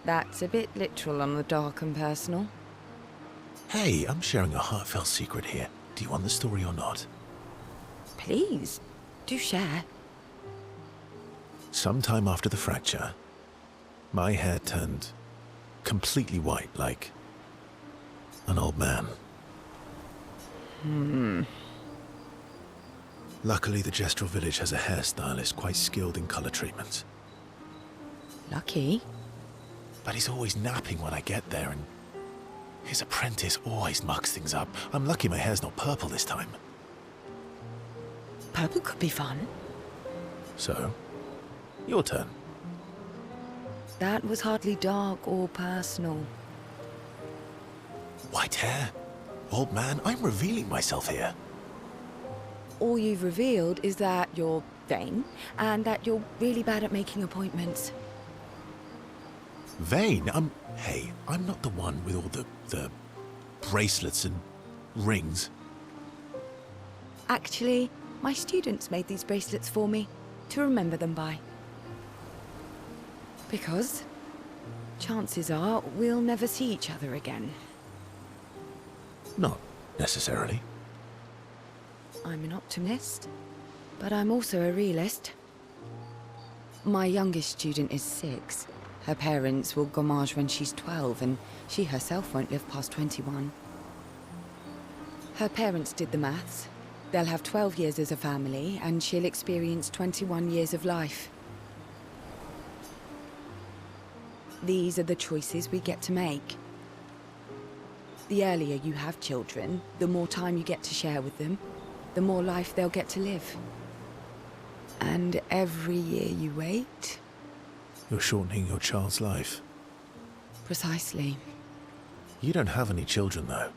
That's a bit literal on the dark and personal. Hey, I'm sharing a heartfelt secret here. Do you want the story or not? Please, do share. Sometime after the fracture, my hair turned completely white, like an old man. Luckily, the Gestural village has a hairstylist quite skilled in color treatments. Lucky? But he's always napping when I get there, and his apprentice always mucks things up. I'm lucky my hair's not purple this time. Purple could be fun. So, your turn. That was hardly dark or personal. White hair? Old man, I'm revealing myself here. All you've revealed is that you're vain, and that you're really bad at making appointments. Vain? Hey, I'm not the one with all the bracelets and rings. Actually, my students made these bracelets for me, to remember them by. Because chances are we'll never see each other again. Not necessarily. I'm an optimist, but I'm also a realist. My youngest student is 6. Her parents will gommage when she's 12, and she herself won't live past 21. Her parents did the maths. They'll have 12 years as a family, and she'll experience 21 years of life. These are the choices we get to make. The earlier you have children, the more time you get to share with them, the more life they'll get to live. And every year you wait... You're shortening your child's life. Precisely. You don't have any children, though.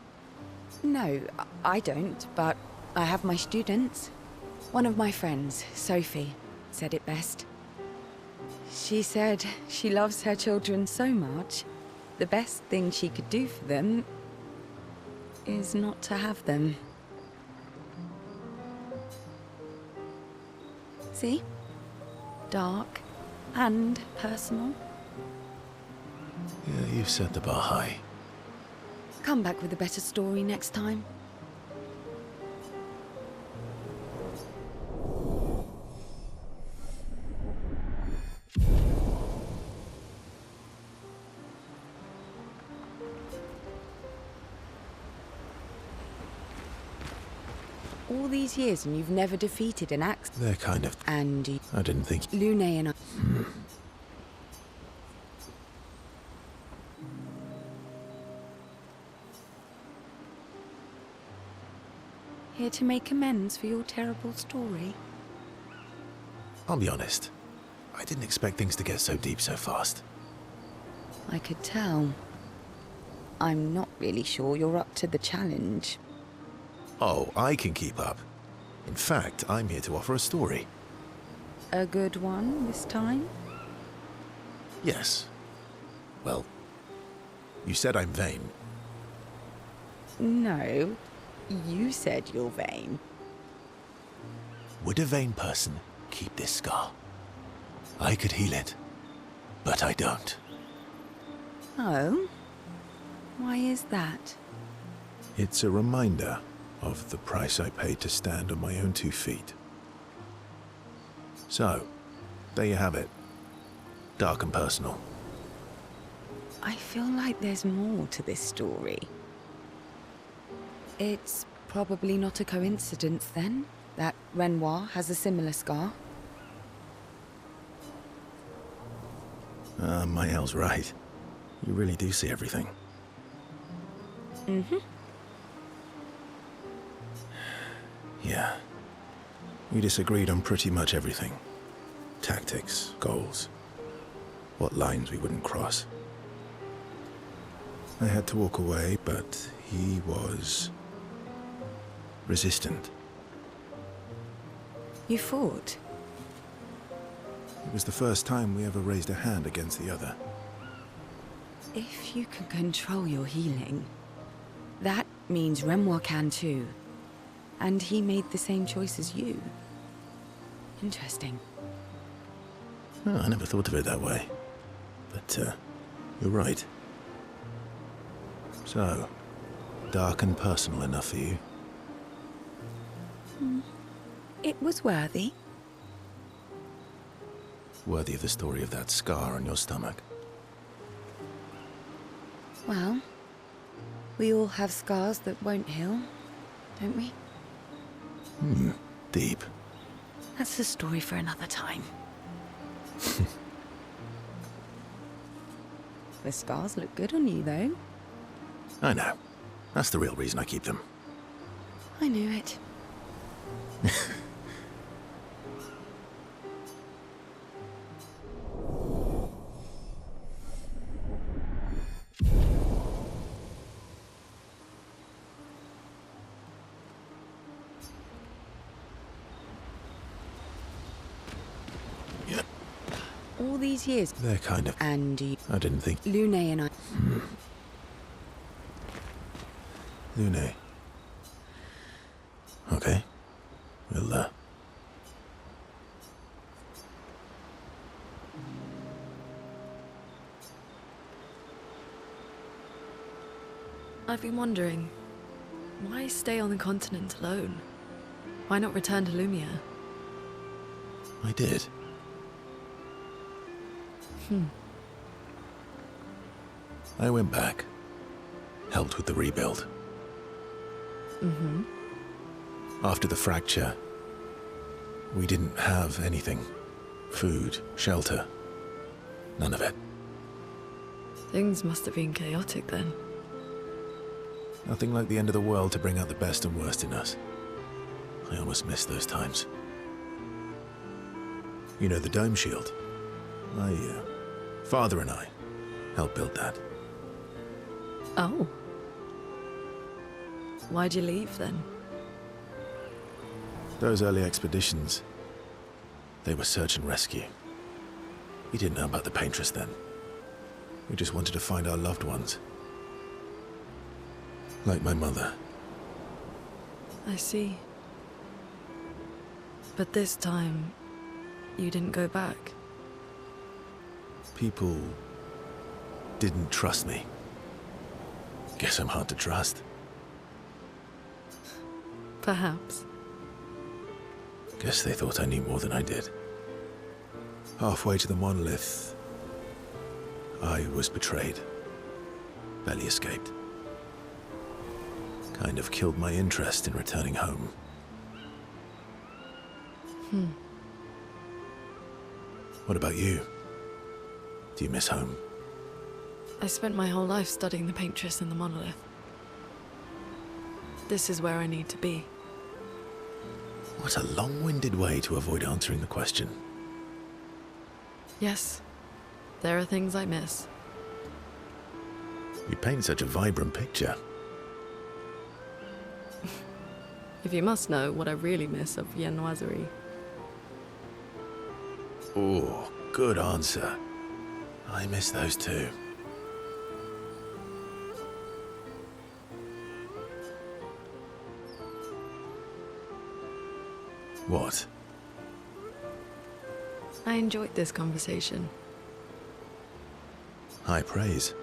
No, I don't, but I have my students. One of my friends, Sophie, said it best. She said she loves her children so much, the best thing she could do for them is not to have them. See? Dark and personal. Yeah, you've set the bar high. Come back with a better story next time. All these years and you've never defeated an axe. They're kind of... And I didn't think... Lune and I... Here to make amends for your terrible story? I'll be honest. I didn't expect things to get so deep so fast. I could tell. I'm not really sure you're up to the challenge. Oh, I can keep up. In fact, I'm here to offer a story. A good one this time? Yes. Well, you said I'm vain. No, you said you're vain. Would a vain person keep this scar? I could heal it, but I don't. Oh? Why is that? It's a reminder of the price I paid to stand on my own 2 feet. So, there you have it. Dark and personal. I feel like there's more to this story. It's probably not a coincidence, then, that Renoir has a similar scar. Mael's right. You really do see everything. Mm-hmm. Yeah. We disagreed on pretty much everything. Tactics, goals, what lines we wouldn't cross. I had to walk away, but he was resistant. You fought? It was the first time we ever raised a hand against the other. If you can control your healing, that means Renoir can too. And he made the same choice as you. Interesting. Oh, I never thought of it that way. But, you're right. So, dark and personal enough for you? It was worthy. Worthy of the story of that scar on your stomach. Well, we all have scars that won't heal, don't we? Deep. That's a story for another time. The scars look good on you, though. I know. That's the real reason I keep them. I knew it. All these years. They're kind of... Andy. I didn't think... Lune and I... Lune. Okay. We'll, I've been wondering, why stay on the continent alone? Why not return to Lumiere? I did. I went back. Helped with the rebuild. After the fracture, we didn't have anything. Food, shelter. None of it. Things must have been chaotic then. Nothing like the end of the world to bring out the best and worst in us. I almost miss those times. You know the dome shield? My father and I helped build that. Oh. Why'd you leave then? Those early expeditions, they were search and rescue. We didn't know about the paintress then. We just wanted to find our loved ones. Like my mother. I see. But this time, you didn't go back. People didn't trust me. Guess I'm hard to trust. Perhaps. Guess they thought I knew more than I did. Halfway to the monolith, I was betrayed. Barely escaped. Kind of killed my interest in returning home. What about you? Do you miss home? I spent my whole life studying the paintress in the monolith. This is where I need to be. What a long-winded way to avoid answering the question. Yes, there are things I miss. You paint such a vibrant picture. If you must know what I really miss of viennoiserie. Oh, good answer. I miss those too. What? I enjoyed this conversation. High praise.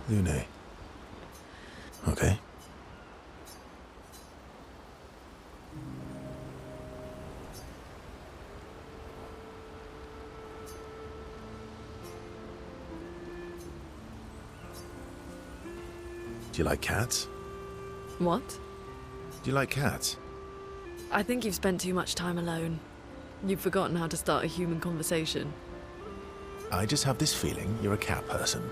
Lune. Okay. Do you like cats? What? Do you like cats? I think you've spent too much time alone. You've forgotten how to start a human conversation. I just have this feeling you're a cat person.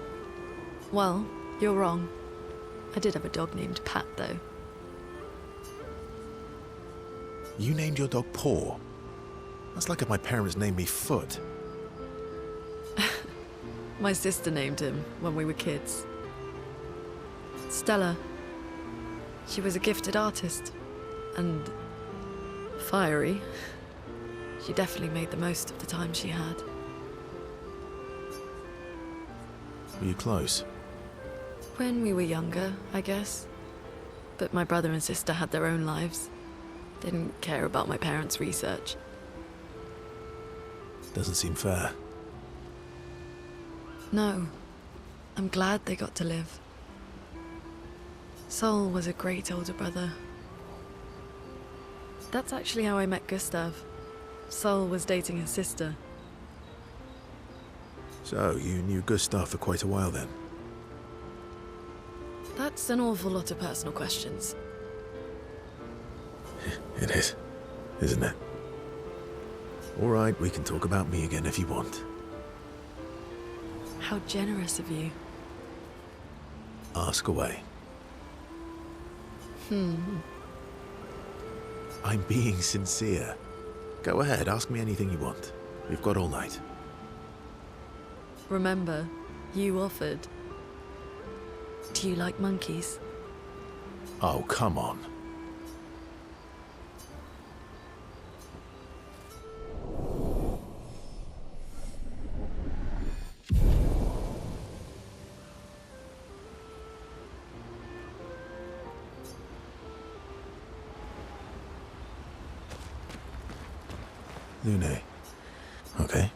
Well, you're wrong. I did have a dog named Pat, though. You named your dog Paw. That's like if my parents named me Foot. My sister named him when we were kids. Stella. She was a gifted artist. And fiery. She definitely made the most of the time she had. Were you close? When we were younger, I guess. But my brother and sister had their own lives. Didn't care about my parents' research. Doesn't seem fair. No. I'm glad they got to live. Sol was a great older brother. That's actually how I met Gustav. Sol was dating his sister. So, you knew Gustav for quite a while then? That's an awful lot of personal questions. It is, isn't it? All right, we can talk about me again if you want. How generous of you. Ask away. I'm being sincere. Go ahead, ask me anything you want. We've got all night. Remember, you offered. Do you like monkeys? Oh, come on. Lune. Okay.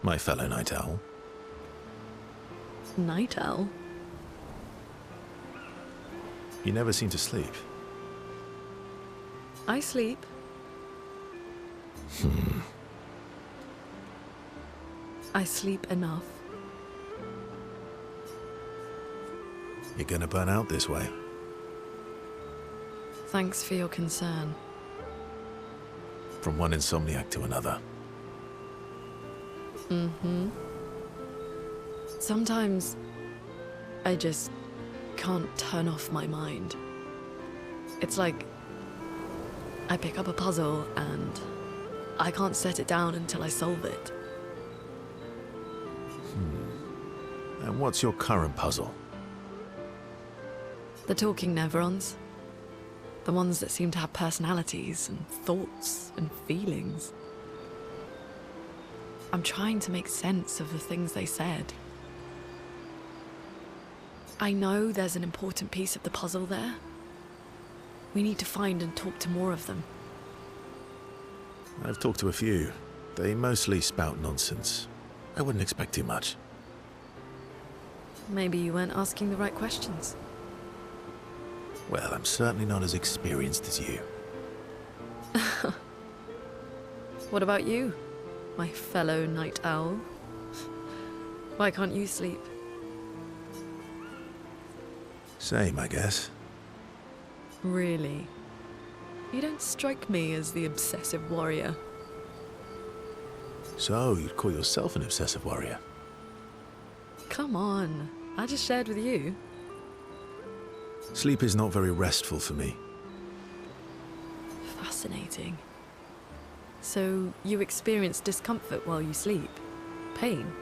My fellow night owl. Night owl? You never seem to sleep. I sleep. I sleep enough. You're gonna burn out this way. Thanks for your concern. From one insomniac to another. Sometimes I just can't turn off my mind. It's like I pick up a puzzle and I can't set it down until I solve it. And what's your current puzzle? The talking Neverons. The ones that seem to have personalities and thoughts and feelings. I'm trying to make sense of the things they said. I know there's an important piece of the puzzle there. We need to find and talk to more of them. I've talked to a few. They mostly spout nonsense. I wouldn't expect too much. Maybe you weren't asking the right questions. Well, I'm certainly not as experienced as you. What about you, my fellow night owl? Why can't you sleep? Same, I guess. Really? You don't strike me as the obsessive warrior. So, you'd call yourself an obsessive warrior? Come on, I just shared with you. Sleep is not very restful for me. Fascinating. So, you experience discomfort while you sleep? Pain?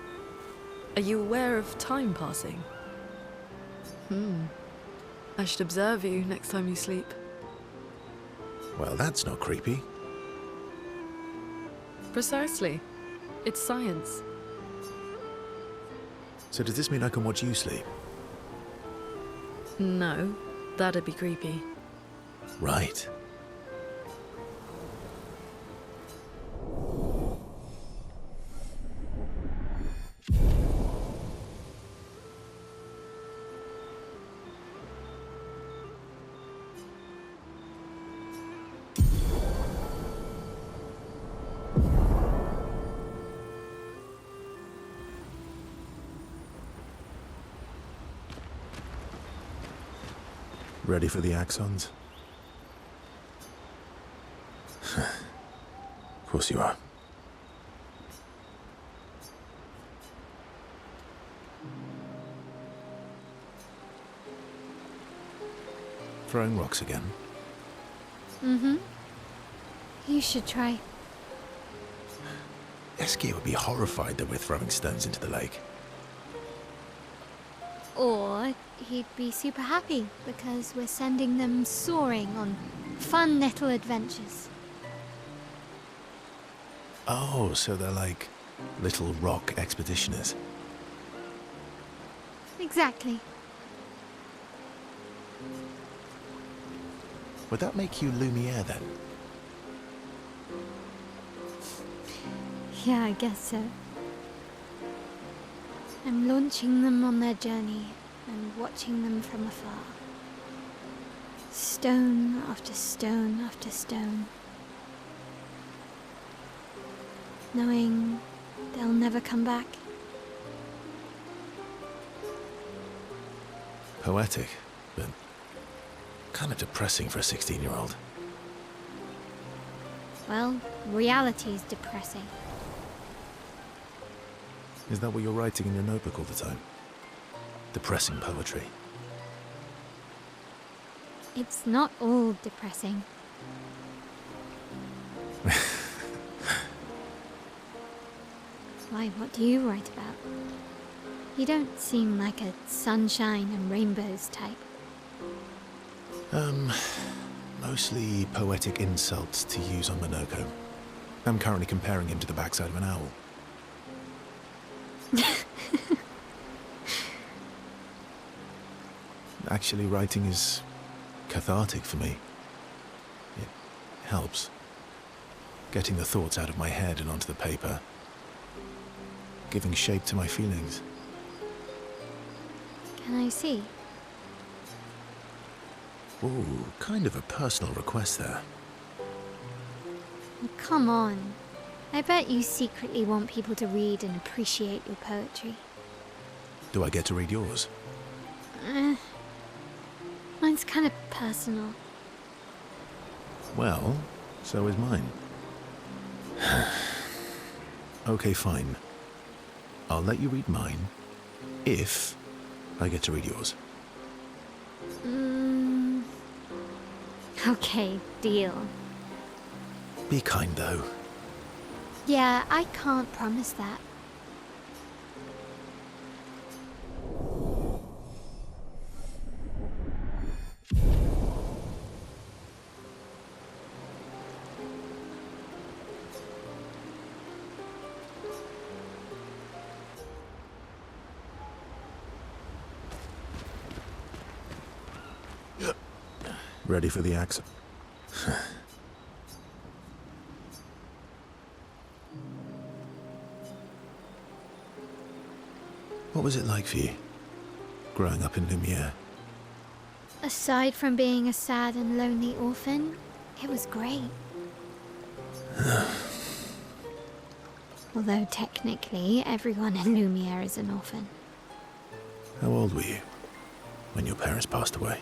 Are you aware of time passing? I should observe you next time you sleep. Well, that's not creepy. Precisely. It's science. So does this mean I can watch you sleep? No, that'd be creepy. Ready for the axons? Of course you are. Throwing rocks again? Mm-hmm. You should try. Eski would be horrified that we're throwing stones into the lake. Or he'd be super happy because we're sending them soaring on fun little adventures. Oh, so they're like little rock expeditioners. Exactly. Would that make you Lumiere then? Yeah, I guess so. I'm launching them on their journey and watching them from afar. Stone after stone after stone. Knowing they'll never come back. Poetic, but kind of depressing for a 16-year-old. Well, reality's depressing. Is that what you're writing in your notebook all the time? Depressing poetry. It's not all depressing. Why, what do you write about? You don't seem like a sunshine and rainbows type. Mostly poetic insults to use on Monoko. I'm currently comparing him to the backside of an owl. Actually, writing is cathartic for me. It helps. Getting the thoughts out of my head and onto the paper. Giving shape to my feelings. Can I see? Ooh, kind of a personal request there. Oh, come on. I bet you secretly want people to read and appreciate your poetry. Do I get to read yours? Mine's kind of personal. Well, so is mine. Okay, fine. I'll let you read mine, if I get to read yours. Okay, deal. Be kind, though. Yeah, I can't promise that. Ready for the axe? What was it like for you, growing up in Lumiere? Aside from being a sad and lonely orphan, it was great. Although technically, everyone in Lumiere is an orphan. How old were you when your parents passed away?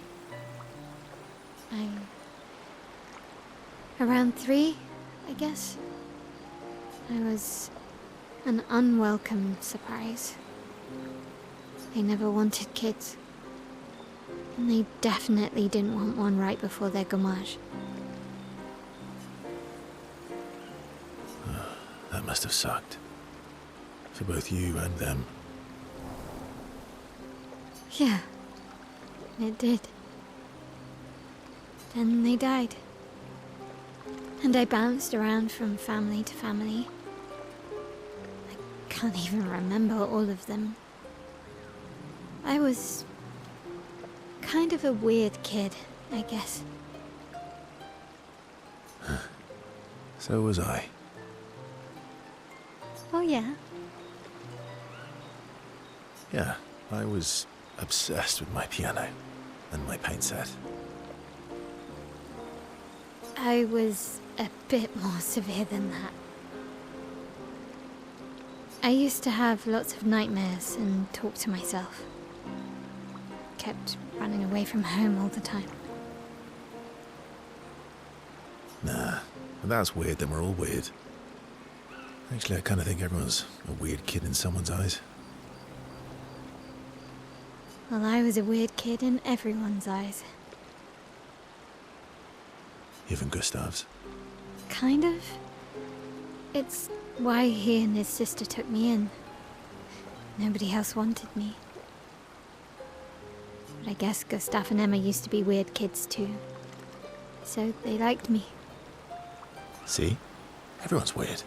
Around 3, I guess. I was an unwelcome surprise. They never wanted kids. And they definitely didn't want one right before their gommage. That must have sucked. For both you and them. Yeah, it did. Then they died. And I bounced around from family to family. I can't even remember all of them. I was kind of a weird kid, I guess. So was I. Oh yeah? Yeah, I was obsessed with my piano and my paint set. I was a bit more severe than that. I used to have lots of nightmares and talk to myself. kept running away from home all the time. Nah, if that's weird, then we're all weird. Actually, I kind of think everyone's a weird kid in someone's eyes. Well, I was a weird kid in everyone's eyes. Even Gustav's. Kind of. It's why he and his sister took me in. Nobody else wanted me. But I guess Gustav and Emma used to be weird kids too. So they liked me. See? Everyone's weird.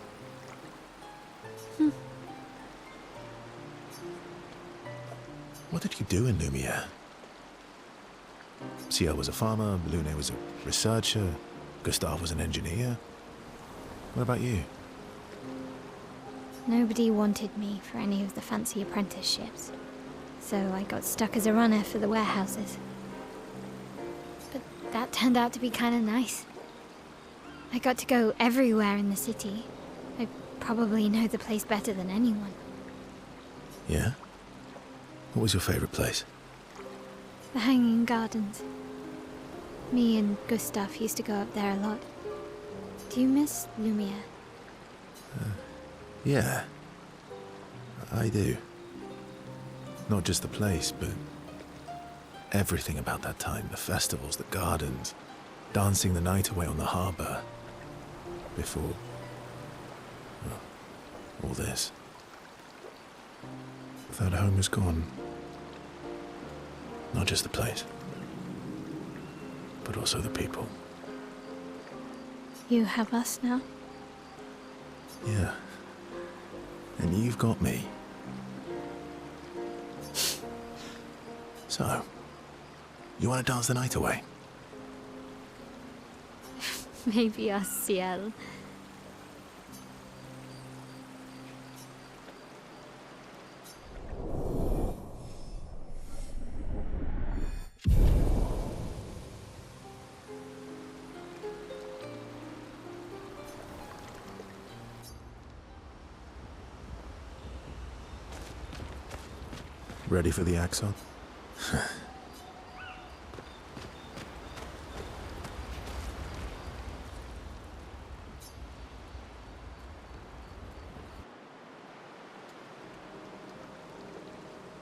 What did you do in Lumiere? Ciel was a farmer, Lune was a researcher, Gustav was an engineer. What about you? Nobody wanted me for any of the fancy apprenticeships. So I got stuck as a runner for the warehouses. But that turned out to be kind of nice. I got to go everywhere in the city. I probably know the place better than anyone. Yeah? What was your favorite place? The Hanging Gardens. Me and Gustav used to go up there a lot. Do you miss Lumiere? Yeah. I do. Not just the place, but everything about that time. The festivals, the gardens, dancing the night away on the harbour. Before, well, all this. That home is gone. Not just the place, but also the people. You have us now? Yeah. And you've got me. So, you want to dance the night away? Maybe us, Ciel. Ready for the axon?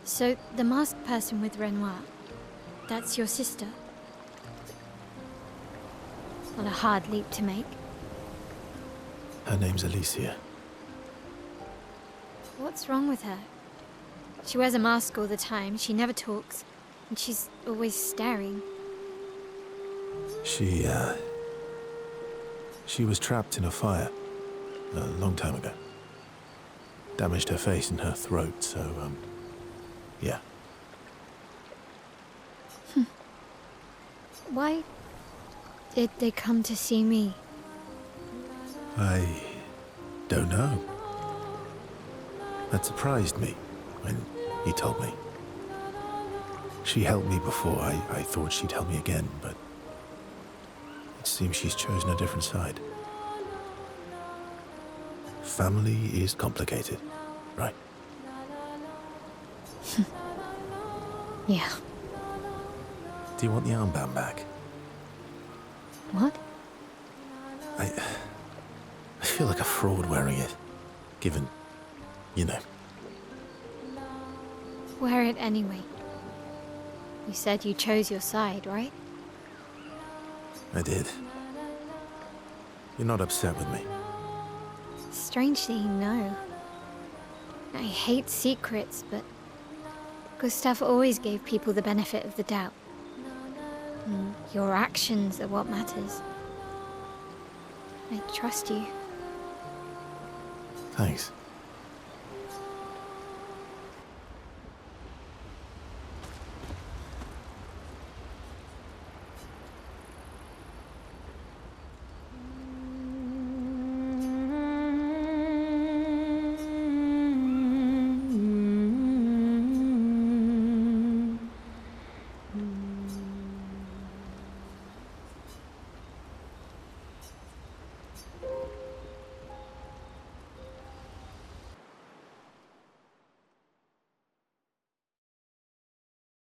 So, the masked person with Renoir, that's your sister? Not a hard leap to make. Her name's Alicia. What's wrong with her? She wears a mask all the time, she never talks, and she's always staring. She was trapped in a fire a long time ago. Damaged her face and her throat, so, yeah. Why did they come to see me? I don't know. That surprised me when you told me. She helped me before. I thought she'd help me again, but it seems she's chosen a different side. Family is complicated, right? Yeah. Do you want the armband back? What? I feel like a fraud wearing it, given, you know. Wear it anyway. You said you chose your side, right? I did. You're not upset with me? Strangely, no. I hate secrets, but Gustav always gave people the benefit of the doubt. And your actions are what matters. I trust you. Thanks.